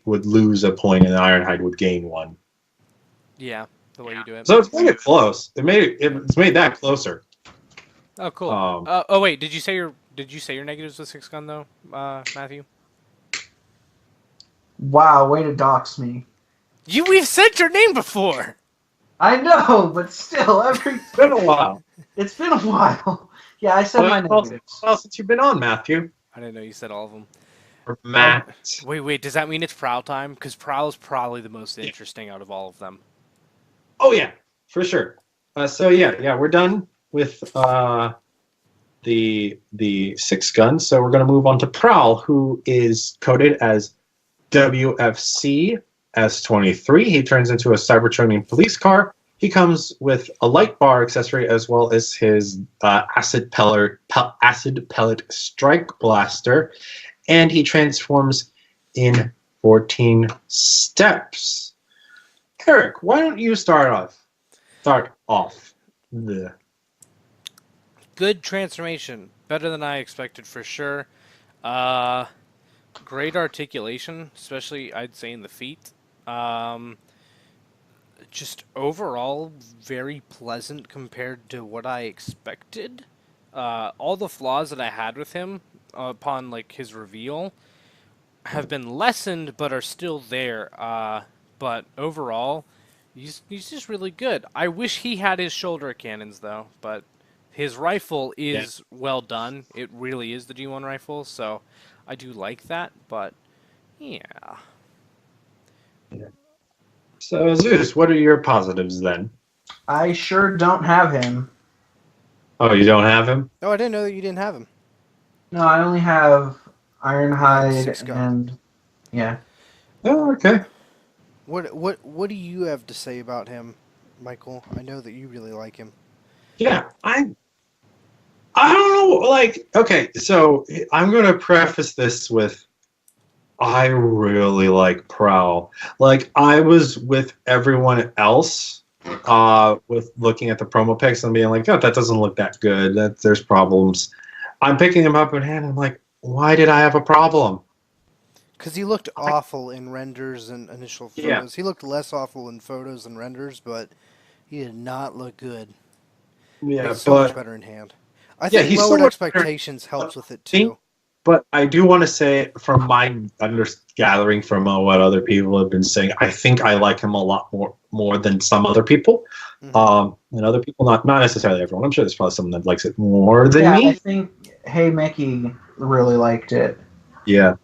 would lose a point, and Ironhide would gain 1. Yeah. The way you do it. So it's made it close. It's made that closer. Oh, cool. Um, Oh, wait. Did you say your negatives with SixGun though, Matthew? Wow, way to dox me. We've said your name before. I know, but still, It's been a while. it's been a while. Yeah, I said my negatives. Well, since you've been on, Matthew I didn't know you said all of them. or Matt. Wait. Does that mean it's Prowl time? Because Prowl is probably the most interesting out of all of them. Oh yeah, for sure. So yeah, we're done with the SixGun. So we're going to move on to Prowl, who is coded as WFC S23. He turns into a Cybertron police car. He comes with a light bar accessory as well as his acid pellet strike blaster, and he transforms in 14 steps. Eric, why don't you start off? The Good transformation. Better than I expected for sure. Great articulation, especially I'd say in the feet. Just overall very pleasant compared to what I expected. All the flaws that I had with him upon like his reveal have been lessened, but are still there. But overall, he's just really good. I wish he had his shoulder cannons though, but his rifle is well done. It really is the G1 rifle, so I do like that. But yeah. So Zeus, what are your positives then? I sure don't have him. Oh, you don't have him? Oh, I didn't know that you didn't have him. No, I only have Ironhide SixGun. and yeah. Oh, okay. What do you have to say about him, Michael? I know that you really like him. Yeah, I don't know. Like, okay, so I'm gonna preface this with I really like Prowl. Like, I was with everyone else, with looking at the promo pics and being like, oh, that doesn't look that good. There's problems. I'm picking him up in hand. And I'm like, why did I have a problem? Because he looked awful in renders and initial photos. Yeah. He looked less awful in photos and renders, but he did not look good. Yeah, He's so much better in hand. I think he's so lowered much better. expectations helps with it too. But I do want to say, from my gathering from what other people have been saying, I think I like him a lot more than some other people. And other people, not necessarily everyone. I'm sure there's probably someone that likes it more than me. I think Hey Mickey really liked it. Yeah.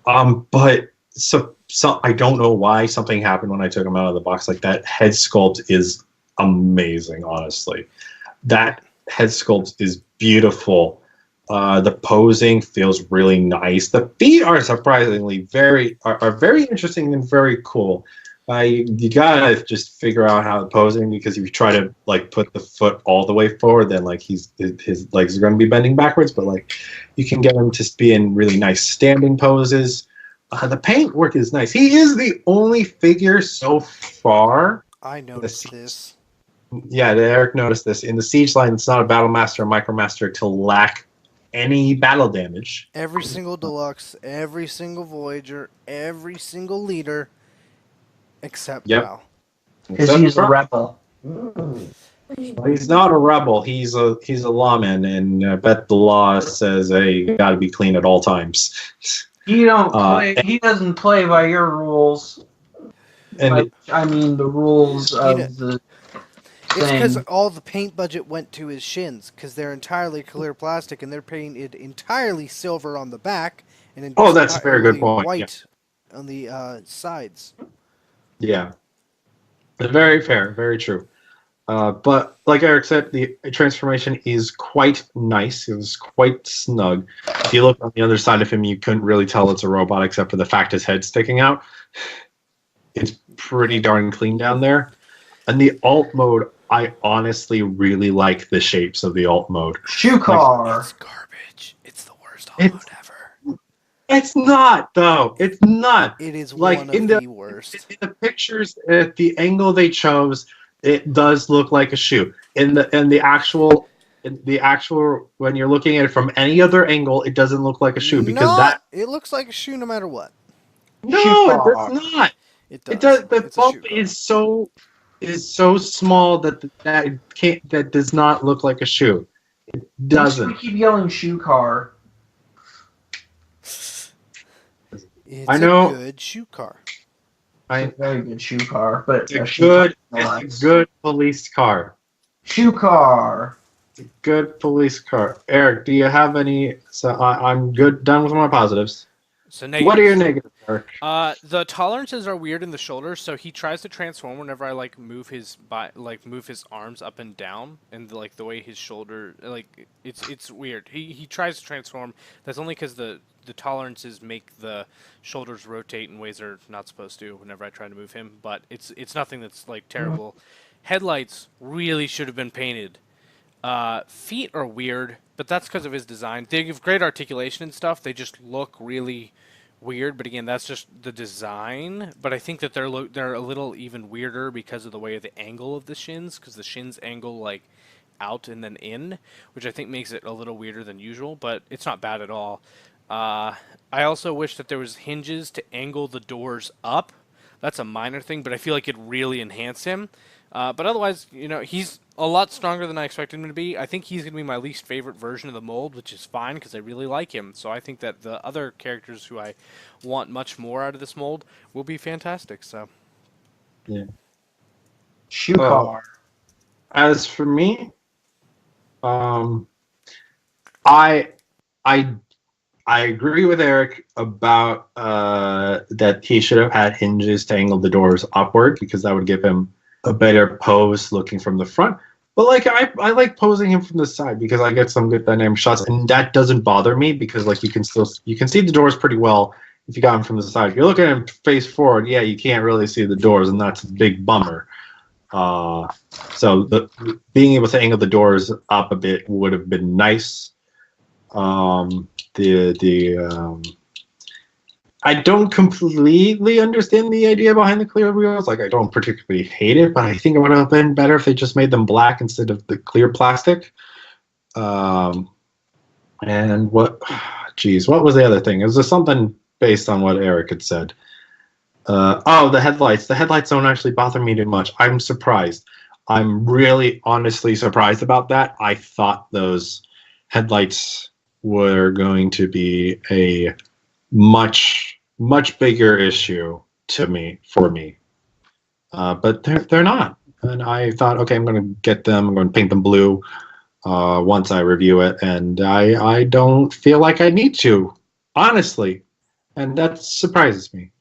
But so I don't know why something happened when I took him out of the box. Like, that head sculpt is amazing, honestly. That head sculpt is beautiful. The posing feels really nice. The feet are surprisingly very interesting and very cool. You gotta just figure out how posing, because if you try to like put the foot all the way forward, then like his legs are going to be bending backwards. But like, you can get him to be in really nice standing poses. The paint work is nice. He is the only figure so far. I noticed this. Yeah, Eric noticed this in the Siege line. It's not a Battle Master or Micromaster to lack any battle damage. Every single Deluxe, every single Voyager, every single leader, except Prowl. Because he's a rebel. Well, he's not a rebel. He's a lawman, and I bet the law says, "Hey, you got to be clean at all times." He doesn't play by your rules. And I mean the rules of the. It's because all the paint budget went to his shins, because they're entirely clear plastic and they're painted entirely silver on the back and that's a very good point. White on the sides. Yeah, very fair, very true. But like Eric said, the transformation is quite nice. It was quite snug. If you look on the other side of him, you couldn't really tell it's a robot except for the fact his head's sticking out. It's pretty darn clean down there. And the alt mode, I honestly really like the shapes of the alt mode. Shoe car. It's garbage. It's the worst alt mode ever. It's not, though. It's not. It is like one of the worst. In the pictures, at the angle they chose, it does look like a shoe. In the actual when you're looking at it from any other angle, it doesn't look like a shoe, because it looks like a shoe no matter what. No, it does not. It does. It does. The bump is so small that does not look like a shoe. It doesn't. We keep yelling shoe car. It's I know. a good shoe car. It's a very good shoe car, but It's a good police car. Shoe car. It's a good police car. Eric, do you have any? So I'm good. Done with my positives. So negatives. What are your negatives, Eric? The tolerances are weird in the shoulders. So he tries to transform whenever I move his arms up and down, and the way his shoulder it's weird. He tries to transform. That's only because the tolerances make the shoulders rotate in ways they're not supposed to whenever I try to move him. But it's nothing that's terrible. Headlights really should have been painted. Feet are weird, but that's because of his design. They give great articulation and stuff. They just look really weird, but again, that's just the design. But I think that they're a little even weirder because of the way of the angle of the shins, because the shins angle out and then in, which I think makes it a little weirder than usual, but it's not bad at all. I also wish that there was hinges to angle the doors up. That's a minor thing, but I feel like it really enhanced him. But otherwise, he's a lot stronger than I expected him to be. I think he's going to be my least favorite version of the mold, which is fine because I really like him. So I think that the other characters who I want much more out of this mold will be fantastic. So Yeah. Shukar. As for me, I agree with Eric about that he should have had hinges to angle the doors upward because that would give him a better pose looking from the front. But like I like posing him from the side because I get some good dynamic shots, and that doesn't bother me because like you can see the doors pretty well if you got him from the side. If you're looking at him face forward, yeah, you can't really see the doors, and that's a big bummer. So being able to angle the doors up a bit would have been nice. I don't completely understand the idea behind the clear wheels. Like, I don't particularly hate it, but I think it would have been better if they just made them black instead of the clear plastic. And what was the other thing? It was just something based on what Eric had said. The headlights. The headlights don't actually bother me too much. I'm surprised. I'm really honestly surprised about that. I thought those headlights were going to be a much bigger issue for me. But they're not. And I thought, okay, I'm going to get them. I'm going to paint them blue once I review it. And I don't feel like I need to, honestly. And that surprises me.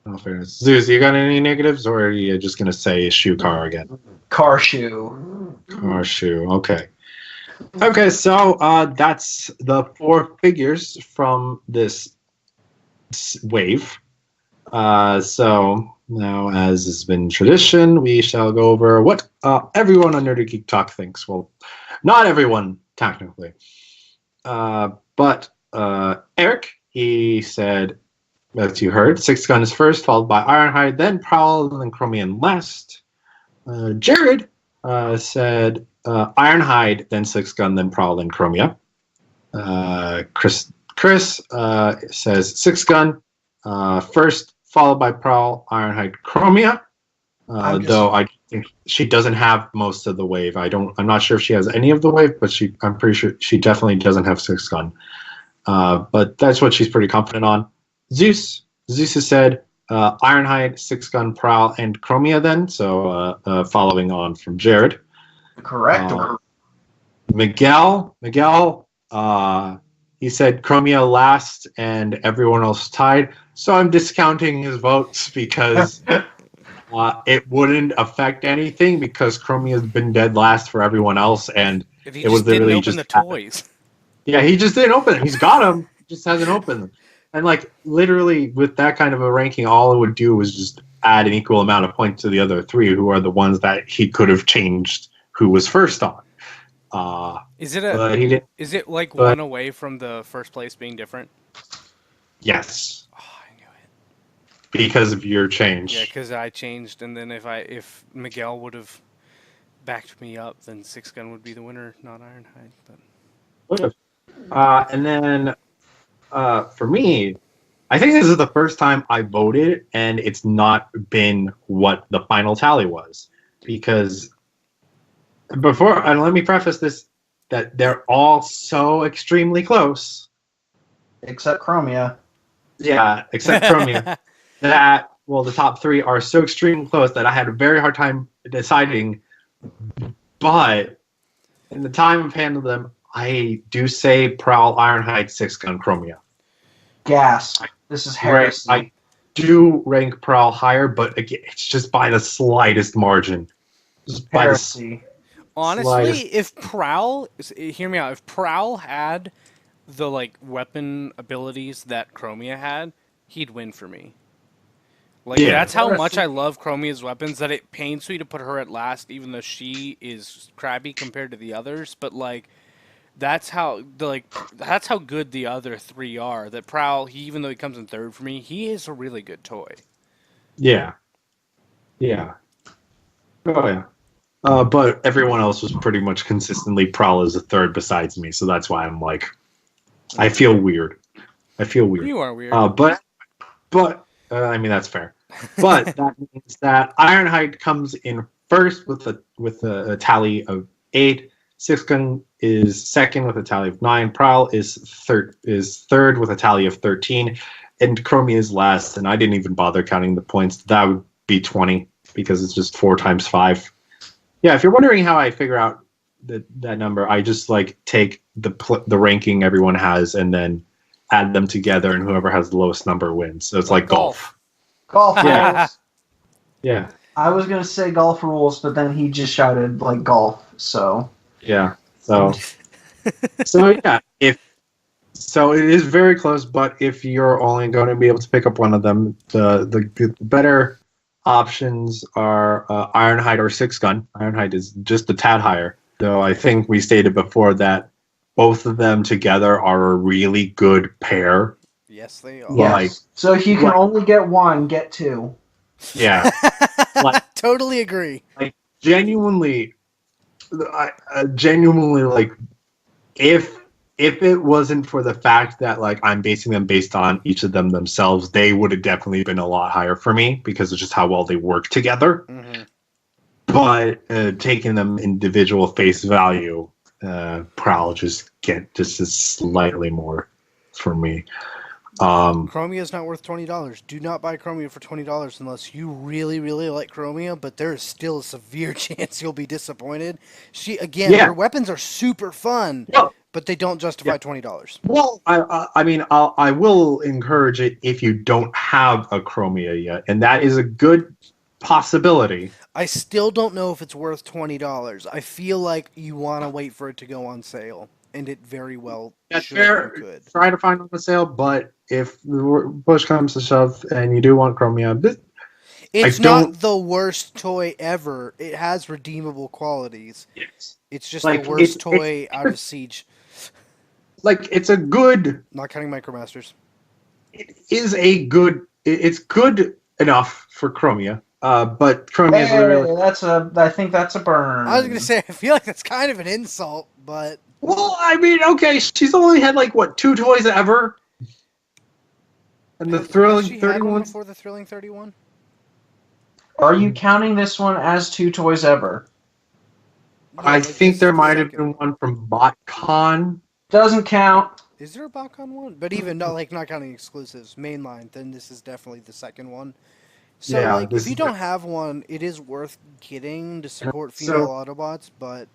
In all fairness. Zeus, you got any negatives, or are you just going to say shoe car again? Car shoe. Car shoe, okay. Okay, so that's the 4 figures from this wave. So now, as has been tradition, we shall go over what everyone on Nerdy Geek Talk thinks. Well, not everyone, technically. But Eric, he said, as you heard, SixGun is first, followed by Ironhide, then Prowl, and then Chromia last. Jared said Ironhide, then SixGun, then Prowl, then Chromia. Chris says SixGun first, followed by Prowl, Ironhide, Chromia. Though I think she doesn't have most of the wave. I'm not sure if she has any of the wave, but I'm pretty sure she definitely doesn't have SixGun. But that's what she's pretty confident on. Zeus has said Ironhide, SixGun, Prowl, and Chromia then, so following on from Jared. Correct. Miguel, he said Chromia last and everyone else tied, so I'm discounting his votes because it wouldn't affect anything because Chromia's been dead last for everyone else, and it was literally just the toys. Yeah, he just didn't open them. He's got them, just hasn't opened them. And like literally with that kind of a ranking, all it would do was just add an equal amount of points to the other 3 who are the ones that he could have changed who was first on. Is it like one away from the first place being different? Yes. Oh, I knew it. Because of your change. Yeah, because I changed, and then if Miguel would have backed me up, then SixGun would be the winner, not Ironhide. But would have. And then for me, I think this is the first time I voted, and it's not been what the final tally was. Because before, and let me preface this, that they're all so extremely close. Except Chromia. Yeah, except Chromia. That, well, the top 3 are so extremely close that I had a very hard time deciding. But in the time I've handled them, I do say Prowl, Ironhide, SixGun, Chromia. Gas. This is heresy. I do rank Prowl higher, but again, it's just by the slightest margin. Just heresy. Honestly, if Prowl, hear me out, if Prowl had the like weapon abilities that Chromia had, he'd win for me. Like that's how much I love Chromia's weapons that it pains me to put her at last, even though she is crabby compared to the others. But like, that's how good the other 3 are. That Prowl, even though he comes in 3rd for me, he is a really good toy. Yeah. Yeah. Oh yeah. But everyone else was pretty much consistently Prowl as a 3rd besides me, so that's why I'm like, I feel weird. You are weird. But I mean that's fair. But that means that Ironhide comes in first with a tally of 8. SixGun is second with a tally of 9. Prowl is third with a tally of 13. And Chromia is last, and I didn't even bother counting the points. That would be 20 because it's just 4 times 5. Yeah, if you're wondering how I figure out that number, I just like take the ranking everyone has and then add them together, and whoever has the lowest number wins. So it's like golf. Golf Yeah. rules. Yeah. I was gonna say golf rules, but then he just shouted like golf. So Yeah. So yeah, it is very close, but if you're only going to be able to pick up one of them, the better options are Ironhide or SixGun. Ironhide is just a tad higher, though I think we stated before that both of them together are a really good pair. Yes, they are. yes. Like- So if you can only get one, get two. Yeah. Like- Totally agree. Genuinely, like, if it wasn't for the fact that like I'm basing them based on each of them themselves, they would have definitely been a lot higher for me because of just how well they work together. Mm-hmm. But taking them individual face value, Prowl just is slightly more for me. Chromia is not worth $20. Do not buy Chromia for $20 unless you really, really like Chromia, but there is still a severe chance you'll be disappointed. Her weapons are super fun, but they don't justify $20. Well, I mean, I will encourage it if you don't have a Chromia yet, and that is a good possibility. I still don't know if it's worth $20. I feel like you want to wait for it to go on sale, and it very well should and could. Try to find on the sale, but if the push comes to shove and you do want Chromia, it's not the worst toy ever. It has redeemable qualities. Yes. It's just the worst toy out of Siege. Like, it's a good... Not counting Micromasters. It's good enough for Chromia, but Chromia is really... I think that's a burn. I was going to say, I feel like that's kind of an insult, but... Well, I mean, okay, she's only had, like, what, 2 toys ever? And the Thrilling 31 before the Thrilling 31? Are you counting this one as 2 toys ever? No, I think there might have been one from BotCon. Doesn't count. Is there a BotCon one? But even not counting exclusives, mainline, then this is definitely the second one. So Yeah, if you don't have one, it is worth getting to support female Autobots, but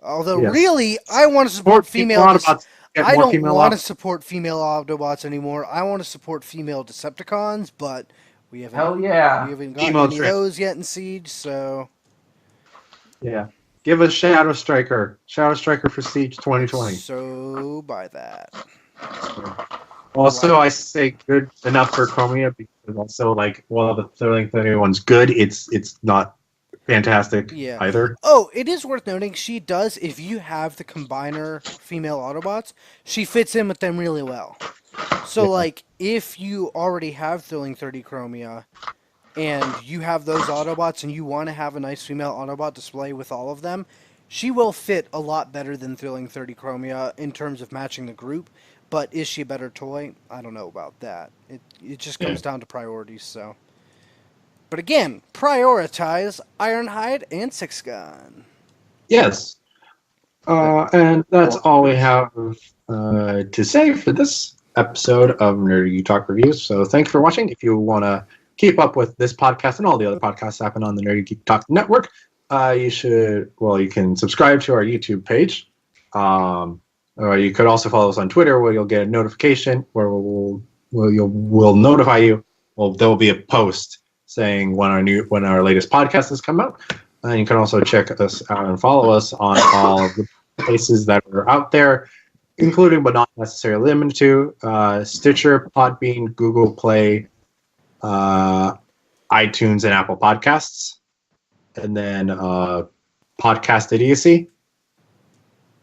although really I want to support female Autobots. I don't want to support female Autobots anymore. I want to support female Decepticons, but we haven't we haven't gotten any of those yet in Siege, so yeah. Give us Shadow Striker. Shadow Striker for Siege 2020. So buy that. Also, I say good enough for Chromia because also, like, while the Thrilling 31's good, it's not fantastic either. Oh, it is worth noting, she does, if you have the Combiner female Autobots, she fits in with them really well. So, like, if you already have Thrilling 30 Chromia, and you have those Autobots and you want to have a nice female Autobot display with all of them, she will fit a lot better than Thrilling 30 Chromia in terms of matching the group. But is she a better toy? I don't know about that. It just comes down to priorities, so. But again, prioritize Ironhide and SixGun. Yes. And that's all we have to say for this episode of Nerdy Geek Talk Reviews. So thank you for watching. If you want to keep up with this podcast and all the other podcasts happen on the Nerdy Geek Talk Network, you can subscribe to our YouTube page. Or you could also follow us on Twitter, where you'll get a notification where we'll notify you. Well, there will be a post saying when our latest podcast has come out. And you can also check us out and follow us on all of the places that are out there, including but not necessarily limited to Stitcher, Podbean, Google Play, iTunes, and Apple Podcasts, and then Podcast Idiocy.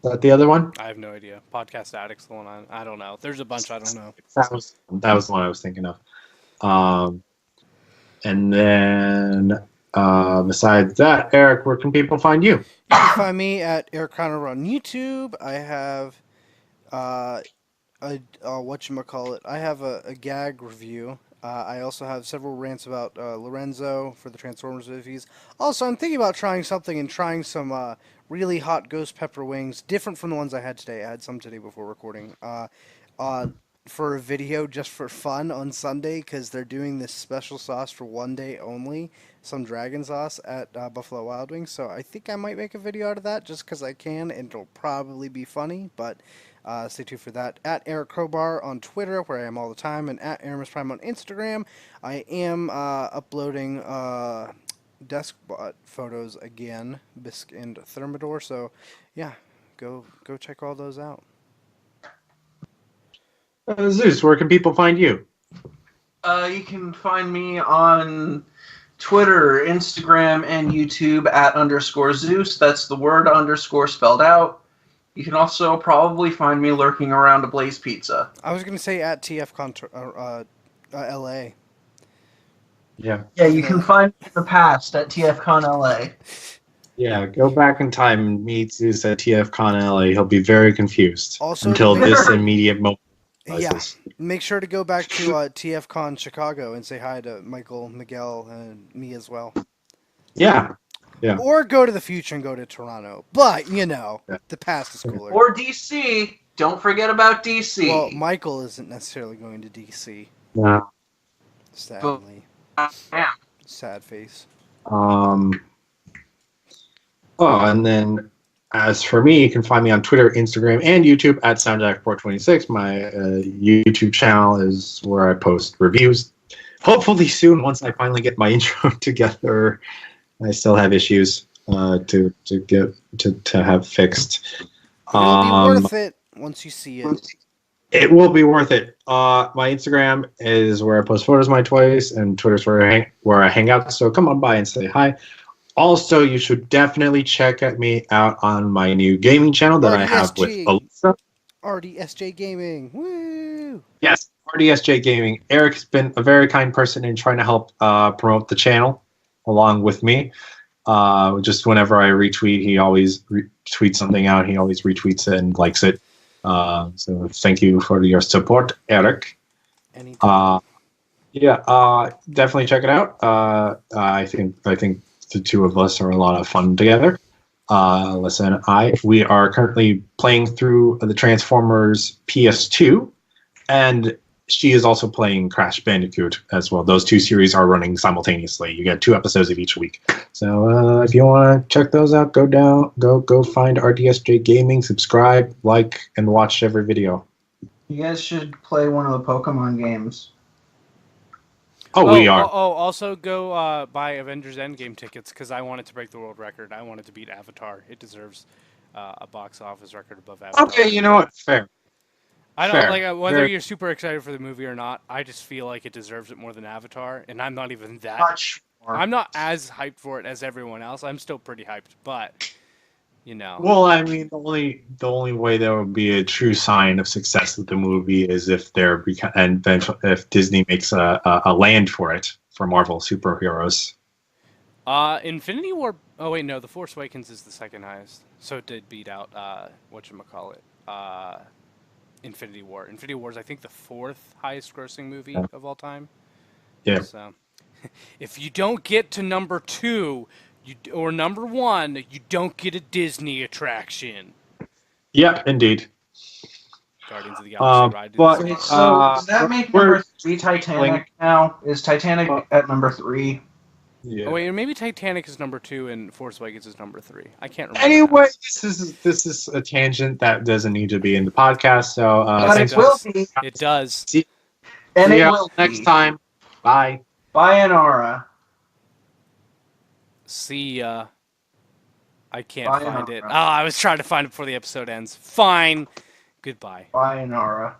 Is that the other one? I have no idea. Podcast Addict's the one I don't know. There's a bunch I don't know. That was the one I was thinking of. And then besides that, Eric, where can people find you? You can find me at Eric Conner on YouTube. I have whatchamacallit. I have a gag review. I also have several rants about Lorenzo for the Transformers movies. Also, I'm thinking about trying some really hot ghost pepper wings, different from the ones I had today. I had some today before recording. For a video just for fun on Sunday because they're doing this special sauce for one day only, some dragon sauce at Buffalo Wild Wings. So I think I might make a video out of that just because I can, and it'll probably be funny. But stay tuned for that. At Eric Crowbar on Twitter, where I am all the time, and at Aramis Prime on Instagram. I am uploading Deskbot photos again, Bisque and Thermidor. So yeah, go check all those out. Zeus, where can people find you? You can find me on Twitter, Instagram, and YouTube at Underscore Zeus. That's the word underscore spelled out. You can also probably find me lurking around a Blaze Pizza. I was going to say at TFCon LA. Yeah. Yeah, you can find me in the past at TFCon LA. Yeah, go back in time and meet Zeus at TFCon LA. He'll be very confused Also, until this immediate moment. Yeah, make sure to go back to TFCon Chicago and say hi to Michael, Miguel, and me as well. Yeah. Yeah. Or go to the future and go to Toronto. But, the past is cooler. Or DC. Don't forget about DC. Well, Michael isn't necessarily going to DC. Yeah. Sadly. Yeah. Sad face. Oh, and then as for me, you can find me on Twitter, Instagram, and YouTube at SoundJack426. My YouTube channel is where I post reviews. Hopefully soon, once I finally get my intro together. I still have issues to have fixed. It'll be worth it once you see it. It will be worth it. My Instagram is where I post photos of my toys, and Twitter's where I hang out. So come on by and say hi. Also, you should definitely check me out on my new gaming channel that I have with Alexa. RDSJ Gaming. Woo! Yes, RDSJ Gaming. Eric has been a very kind person in trying to help promote the channel along with me. Just whenever I retweet, he always tweets something out. He always retweets it and likes it. So thank you for your support, Eric. Anytime. Definitely check it out. I think the two of us are a lot of fun together. Alyssa and we are currently playing through the Transformers PS2, and she is also playing Crash Bandicoot as well. Those two series are running simultaneously. You get 2 episodes of each week. So if you want to check those out, go find RDSJ Gaming, subscribe, like, and watch every video. You guys should play one of the Pokemon games. We are. Also go buy Avengers Endgame tickets because I want it to break the world record. I want it to beat Avatar. It deserves a box office record above Avatar. Okay, you know what? Fair. I don't like whether you're super excited for the movie or not. I just feel like it deserves it more than Avatar, and I'm not even that. Much more. I'm not as hyped for it as everyone else. I'm still pretty hyped, but Well, I mean, the only way there would be a true sign of success with the movie is if if Disney makes a land for it for Marvel superheroes. Infinity War. Oh wait, no, The Force Awakens is the second highest, so it did beat out whatchamacallit, Infinity War. Infinity War is I think the 4th highest grossing movie of all time. Yeah. So if you don't get to number 2. Or number 1, you don't get a Disney attraction. Yeah, indeed. Guardians of the Galaxy ride. So does that make number 3 Titanic now? Is Titanic at number 3? Yeah. Oh wait, maybe Titanic is number 2 and Force Awakens is number 3. I can't remember. Anyway, this is a tangent that doesn't need to be in the podcast. So but it will be. It does. See And it you will next be. time. Bye. Bye, Anara. See ya. I can't Bye, find it. Nara. I was trying to find it before the episode ends. Fine. Goodbye. Bye, Anara.